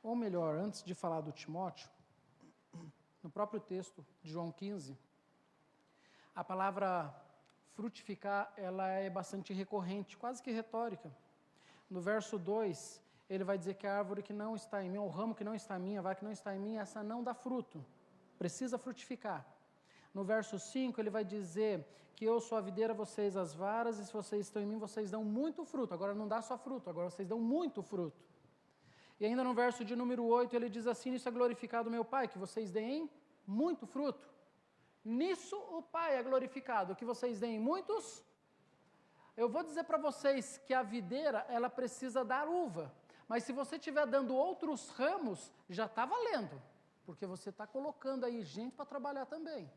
ou melhor, antes de falar do Timóteo, no próprio texto de João 15, a palavra frutificar, ela é bastante recorrente, quase que retórica. No verso 2, ele vai dizer que a árvore que não está em mim, o ramo que não está em mim, a vaca que não está em mim, essa não dá fruto, precisa frutificar. No verso 5, ele vai dizer que eu sou a videira, vocês as varas, e se vocês estão em mim, vocês dão muito fruto. Agora não dá só fruto, agora vocês dão muito fruto. E ainda no verso de número 8, ele diz assim, nisso é glorificado meu Pai, que vocês deem muito fruto. Nisso o Pai é glorificado, que vocês deem muitos. Eu vou dizer para vocês que a videira, ela precisa dar uva. Mas se você estiver dando outros ramos, já está valendo. Porque você está colocando aí gente para trabalhar também.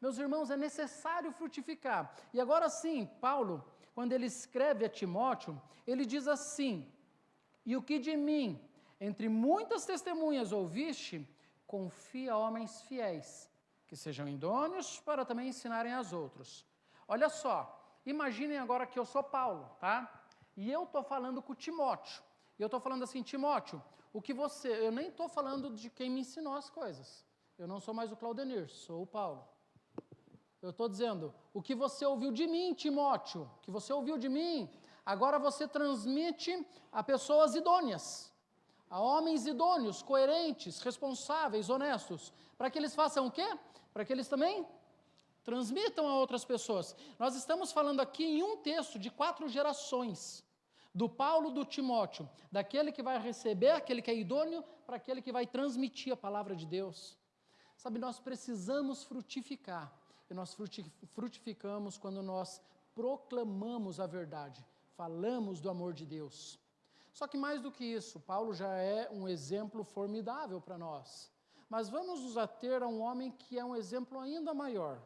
Meus irmãos, é necessário frutificar. E agora sim, Paulo, quando ele escreve a Timóteo, ele diz assim, e o que de mim, entre muitas testemunhas ouviste, confia a homens fiéis, que sejam idôneos para também ensinarem aos outros. Olha só, imaginem agora que eu sou Paulo, tá? E eu estou falando com Timóteo. E eu estou falando assim, Timóteo, eu nem estou falando de quem me ensinou as coisas. Eu não sou mais o Claudenir, sou o Paulo. Eu estou dizendo, o que você ouviu de mim, Timóteo, o que você ouviu de mim, agora você transmite a pessoas idôneas, a homens idôneos, coerentes, responsáveis, honestos, para que eles façam o quê? Para que eles também transmitam a outras pessoas. Nós estamos falando aqui em um texto de 4 gerações, do Paulo, do Timóteo, daquele que vai receber, aquele que é idôneo, para aquele que vai transmitir a palavra de Deus. Sabe, nós precisamos frutificar, e nós frutificamos quando nós proclamamos a verdade, falamos do amor de Deus. Só que mais do que isso, Paulo já é um exemplo formidável para nós. Mas vamos nos ater a um homem que é um exemplo ainda maior,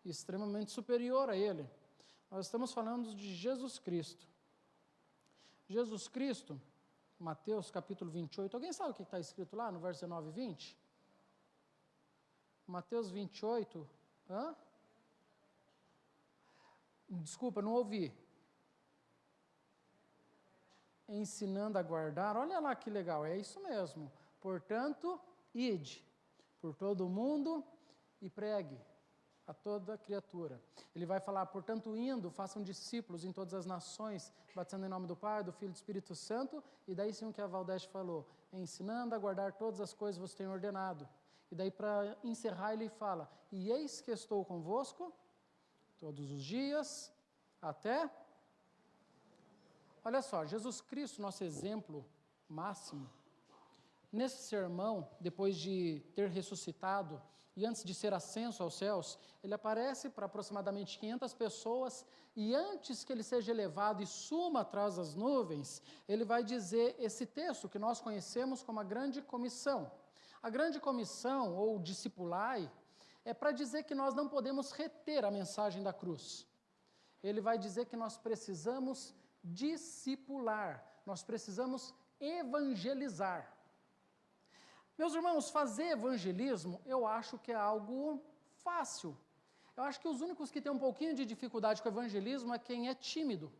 extremamente superior a ele. Nós estamos falando de Jesus Cristo. Jesus Cristo, Mateus capítulo 28, alguém sabe o que está escrito lá no verso 19 e 20? Mateus 28, Desculpa, não ouvi. Ensinando a guardar, olha lá que legal, é isso mesmo. Portanto, ide por todo o mundo e pregue a toda criatura. Ele vai falar, portanto, indo, façam discípulos em todas as nações, batizando em nome do Pai, do Filho e do Espírito Santo, e daí sim o que a Valdeste falou, ensinando a guardar todas as coisas que você tem ordenado. E daí para encerrar ele fala, e eis que estou convosco todos os dias, até... Olha só, Jesus Cristo, nosso exemplo máximo, nesse sermão, depois de ter ressuscitado e antes de ser ascenso aos céus, ele aparece para aproximadamente 500 pessoas e antes que ele seja elevado e suma atrás das nuvens, ele vai dizer esse texto que nós conhecemos como a Grande Comissão. A Grande Comissão, ou discipulai, é para dizer que nós não podemos reter a mensagem da cruz. Ele vai dizer que nós precisamos discipular, nós precisamos evangelizar. Meus irmãos, fazer evangelismo, eu acho que é algo fácil. Eu acho que os únicos que têm um pouquinho de dificuldade com o evangelismo é quem é tímido.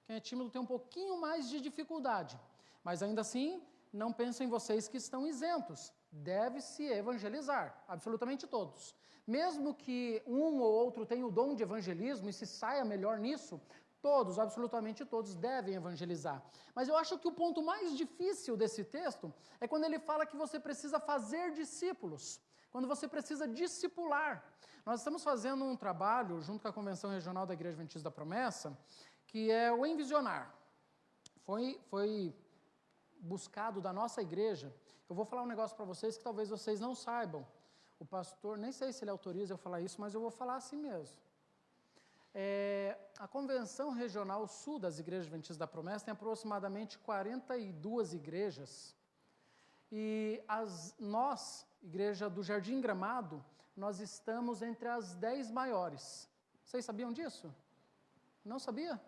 Quem é tímido tem um pouquinho mais de dificuldade. Mas ainda assim, não pensem vocês que estão isentos. Deve-se evangelizar, absolutamente todos. Mesmo que um ou outro tenha o dom de evangelismo e se saia melhor nisso, todos, absolutamente todos, devem evangelizar. Mas eu acho que o ponto mais difícil desse texto é quando ele fala que você precisa fazer discípulos, quando você precisa discipular. Nós estamos fazendo um trabalho, junto com a Convenção Regional da Igreja Adventista da Promessa, que é o Envisionar. Foi buscado da nossa igreja. Eu vou falar um negócio para vocês que talvez vocês não saibam. O pastor, nem sei se ele autoriza eu falar isso, mas eu vou falar assim mesmo. A Convenção Regional Sul das Igrejas Adventistas da Promessa tem aproximadamente 42 igrejas. E nós, Igreja do Jardim Gramado, nós estamos entre as 10 maiores. Vocês sabiam disso? Não sabia?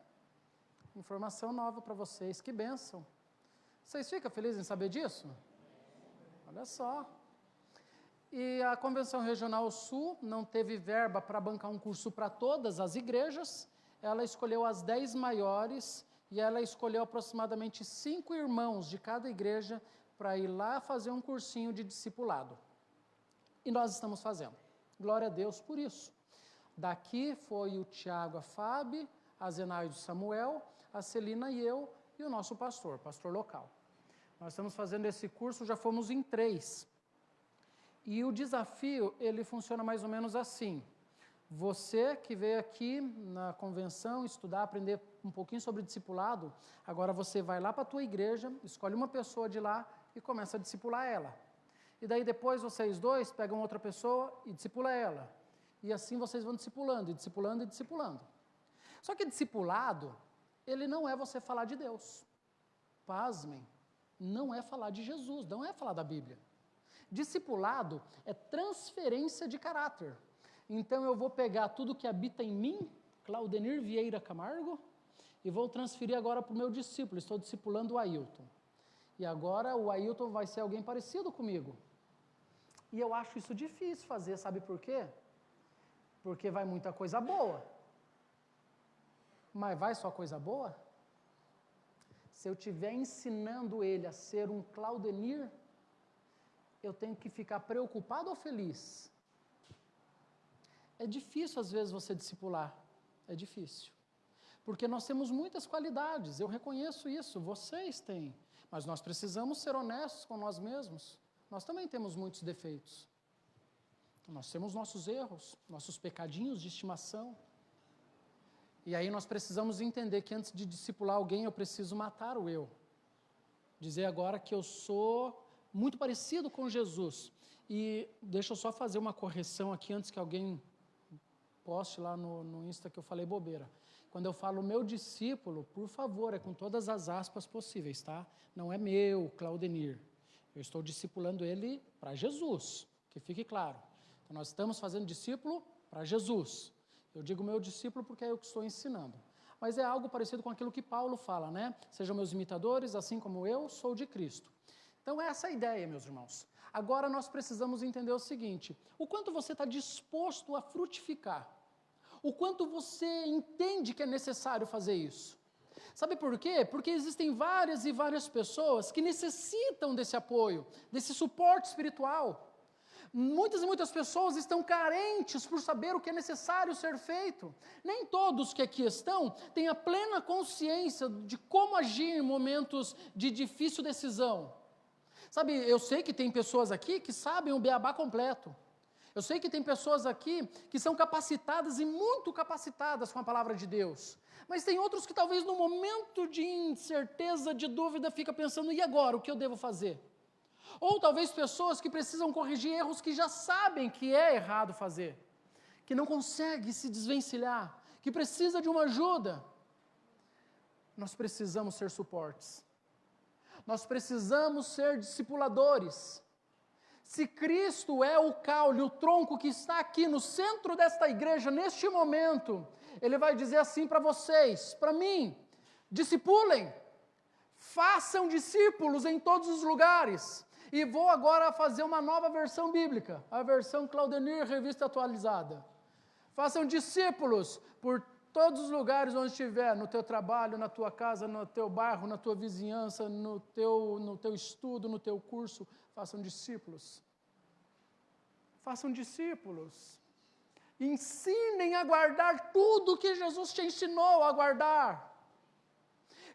Informação nova para vocês, que bênção. Vocês ficam felizes em saber disso? Olha só. E a Convenção Regional Sul não teve verba para bancar um curso para todas as igrejas, ela escolheu as 10 maiores e ela escolheu aproximadamente 5 irmãos de cada igreja para ir lá fazer um cursinho de discipulado. E nós estamos fazendo. Glória a Deus por isso. Daqui foi o Tiago, a Fábio, a Zenaide, o Samuel, a Celina e eu e o nosso pastor local. Nós estamos fazendo esse curso, já fomos em 3. E o desafio, ele funciona mais ou menos assim. Você que veio aqui na convenção estudar, aprender um pouquinho sobre discipulado, agora você vai lá para a tua igreja, escolhe uma pessoa de lá e começa a discipular ela. E daí depois vocês dois pegam outra pessoa e discipula ela. E assim vocês vão discipulando, e discipulando, e discipulando. Só que discipulado, ele não é você falar de Deus. Pasmem, não é falar de Jesus, não é falar da Bíblia. Discipulado é transferência de caráter. Então eu vou pegar tudo que habita em mim, Claudenir Vieira Camargo, e vou transferir agora para o meu discípulo. Estou discipulando o Ailton. E agora o Ailton vai ser alguém parecido comigo. E eu acho isso difícil fazer, sabe por quê? Porque vai muita coisa boa. Mas vai só coisa boa? Se eu estiver ensinando ele a ser um Claudenir, eu tenho que ficar preocupado ou feliz? É difícil às vezes você discipular, é difícil. Porque nós temos muitas qualidades, eu reconheço isso, vocês têm. Mas nós precisamos ser honestos com nós mesmos. Nós também temos muitos defeitos. Nós temos nossos erros, nossos pecadinhos de estimação. E aí nós precisamos entender que antes de discipular alguém, eu preciso matar o eu. Dizer agora que eu sou muito parecido com Jesus. E deixa eu só fazer uma correção aqui antes que alguém poste lá no Insta que eu falei bobeira. Quando eu falo meu discípulo, por favor, é com todas as aspas possíveis, tá? Não é meu, Claudenir. Eu estou discipulando ele para Jesus, que fique claro. Então, nós estamos fazendo discípulo para Jesus. Eu digo meu discípulo porque é eu que estou ensinando. Mas é algo parecido com aquilo que Paulo fala, né? Sejam meus imitadores, assim como eu sou de Cristo. Então, essa é a ideia, meus irmãos. Agora, nós precisamos entender o seguinte: o quanto você está disposto a frutificar? O quanto você entende que é necessário fazer isso? Sabe por quê? Porque existem várias e várias pessoas que necessitam desse apoio, desse suporte espiritual. Muitas e muitas pessoas estão carentes por saber o que é necessário ser feito. Nem todos que aqui estão têm a plena consciência de como agir em momentos de difícil decisão. Sabe, eu sei que tem pessoas aqui que sabem o beabá completo. Eu sei que tem pessoas aqui que são capacitadas e muito capacitadas com a palavra de Deus. Mas tem outros que talvez no momento de incerteza, de dúvida, fica pensando, e agora, o que eu devo fazer? Ou talvez pessoas que precisam corrigir erros que já sabem que é errado fazer, que não consegue se desvencilhar, que precisa de uma ajuda. Nós precisamos ser suportes. Nós precisamos ser discipuladores. Se Cristo é o caule, o tronco que está aqui no centro desta igreja, neste momento, Ele vai dizer assim para vocês, para mim, discipulem, façam discípulos em todos os lugares. E vou agora fazer uma nova versão bíblica, a versão Claudenir, revista atualizada. Façam discípulos por todos os lugares onde estiver, no teu trabalho, na tua casa, no teu bairro, na tua vizinhança, no teu estudo, no teu curso, façam discípulos. Façam discípulos. Ensinem a guardar tudo que Jesus te ensinou a guardar.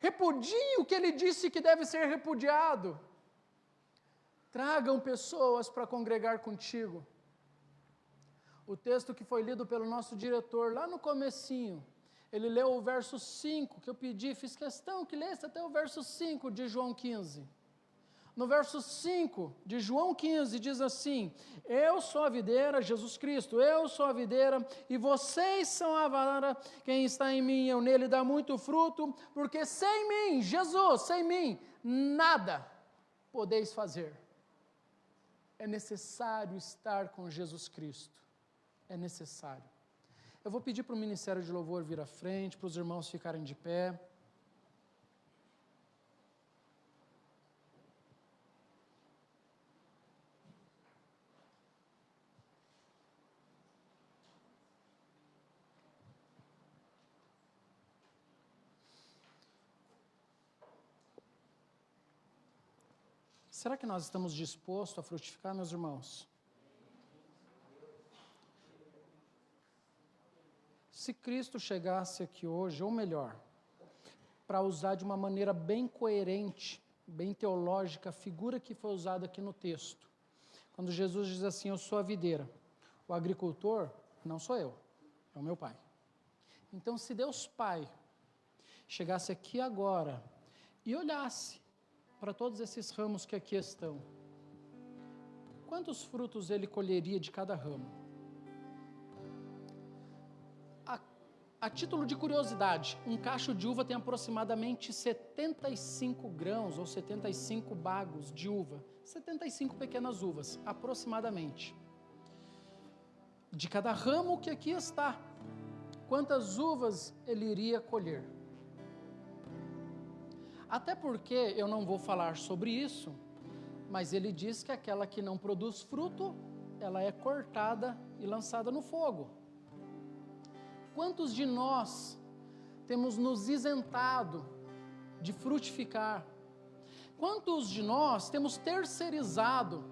Repudie o que Ele disse que deve ser repudiado. Tragam pessoas para congregar contigo. O texto que foi lido pelo nosso diretor, lá no comecinho, ele leu o verso 5, que eu pedi, fiz questão que lesse até o verso 5 de João 15. No verso 5 de João 15 diz assim, eu sou a videira, Jesus Cristo, eu sou a videira e vocês são a vara, quem está em mim, eu nele dá muito fruto, porque sem mim, Jesus, sem mim, nada podeis fazer. É necessário estar com Jesus Cristo. É necessário. Eu vou pedir para o Ministério de Louvor vir à frente, para os irmãos ficarem de pé. Será que nós estamos dispostos a frutificar, meus irmãos? Se Cristo chegasse aqui hoje, ou melhor, para usar de uma maneira bem coerente, bem teológica, a figura que foi usada aqui no texto. Quando Jesus diz assim, eu sou a videira, o agricultor não sou eu, é o meu Pai. Então, se Deus Pai chegasse aqui agora e olhasse para todos esses ramos que aqui estão, quantos frutos Ele colheria de cada ramo? A título de curiosidade, um cacho de uva tem aproximadamente 75 grãos ou 75 bagos de uva, 75 pequenas uvas, aproximadamente. De cada ramo que aqui está, quantas uvas ele iria colher? Até porque eu não vou falar sobre isso, mas ele diz que aquela que não produz fruto, ela é cortada e lançada no fogo. Quantos de nós temos nos isentado de frutificar? Quantos de nós temos terceirizado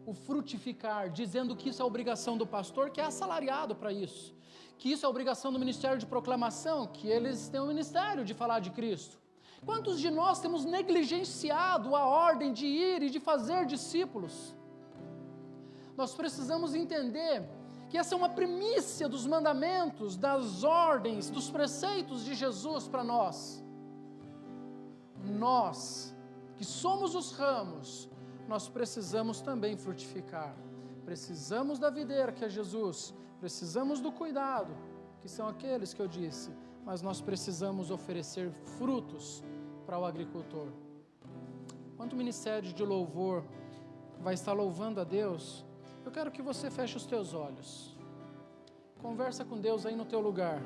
o frutificar, dizendo que isso é obrigação do pastor, que é assalariado para isso, que isso é obrigação do ministério de proclamação, que eles têm o ministério de falar de Cristo? Quantos de nós temos negligenciado a ordem de ir e de fazer discípulos? Nós precisamos entender que essa é uma primícia dos mandamentos, das ordens, dos preceitos de Jesus para nós. Nós, que somos os ramos, nós precisamos também frutificar. Precisamos da videira, que é Jesus, precisamos do cuidado, que são aqueles que eu disse, mas nós precisamos oferecer frutos para o agricultor. Enquanto o ministério de louvor vai estar louvando a Deus, eu quero que você feche os teus olhos. Conversa com Deus aí no teu lugar.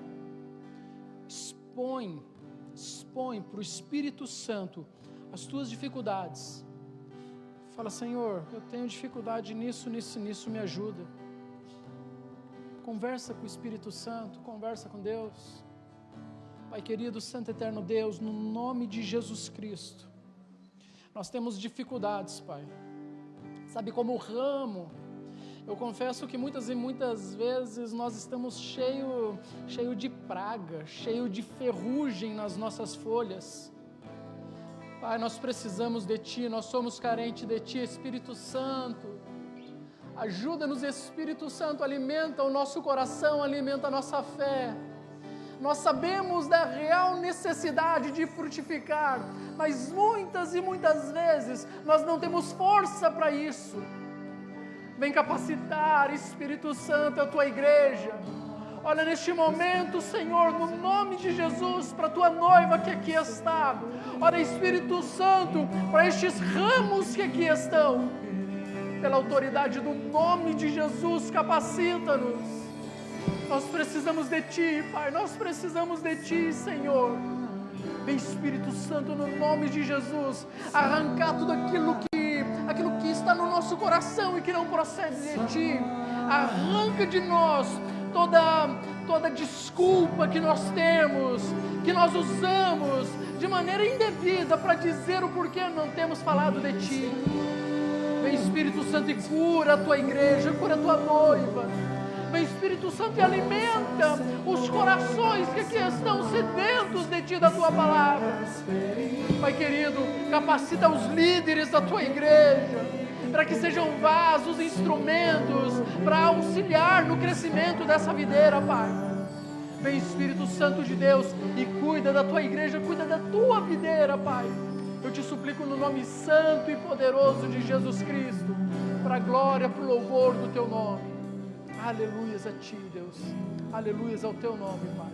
Expõe para o Espírito Santo as tuas dificuldades. Fala, Senhor, eu tenho dificuldade nisso, me ajuda. Conversa com o Espírito Santo, conversa com Deus. Pai querido, Santo Eterno Deus, no nome de Jesus Cristo, nós temos dificuldades, Pai. Sabe, como o ramo, eu confesso que muitas e muitas vezes nós estamos cheio de praga, cheio de ferrugem nas nossas folhas. Pai, nós precisamos de Ti, nós somos carentes de Ti, Espírito Santo. Ajuda-nos, Espírito Santo, alimenta o nosso coração, alimenta a nossa fé. Nós sabemos da real necessidade de frutificar, mas muitas e muitas vezes nós não temos força para isso. Vem capacitar, Espírito Santo, a tua igreja. Olha, neste momento, Senhor, no nome de Jesus, para a tua noiva que aqui está. Olha, Espírito Santo, para estes ramos que aqui estão. Pela autoridade do nome de Jesus, capacita-nos. Nós precisamos de Ti, Pai, nós precisamos de Ti, Senhor. Vem, Espírito Santo, no nome de Jesus, arrancar tudo aquilo que está no nosso coração e que não procede de Ti. Arranca de nós toda desculpa que nós temos, que nós usamos de maneira indevida para dizer o porquê não temos falado de Ti. Vem, Espírito Santo, e cura a Tua igreja, cura a Tua noiva. Vem, Espírito Santo, e alimenta os corações que aqui estão sedentos de Ti, da Tua palavra. Pai querido, capacita os líderes da Tua igreja, para que sejam vasos, instrumentos, para auxiliar no crescimento dessa videira, Pai. Vem, Espírito Santo de Deus, e cuida da Tua igreja, cuida da Tua videira, Pai. Eu te suplico no nome santo e poderoso de Jesus Cristo, para a glória, para o louvor do Teu nome. Aleluias a Ti, Deus. Aleluias ao Teu nome, Pai.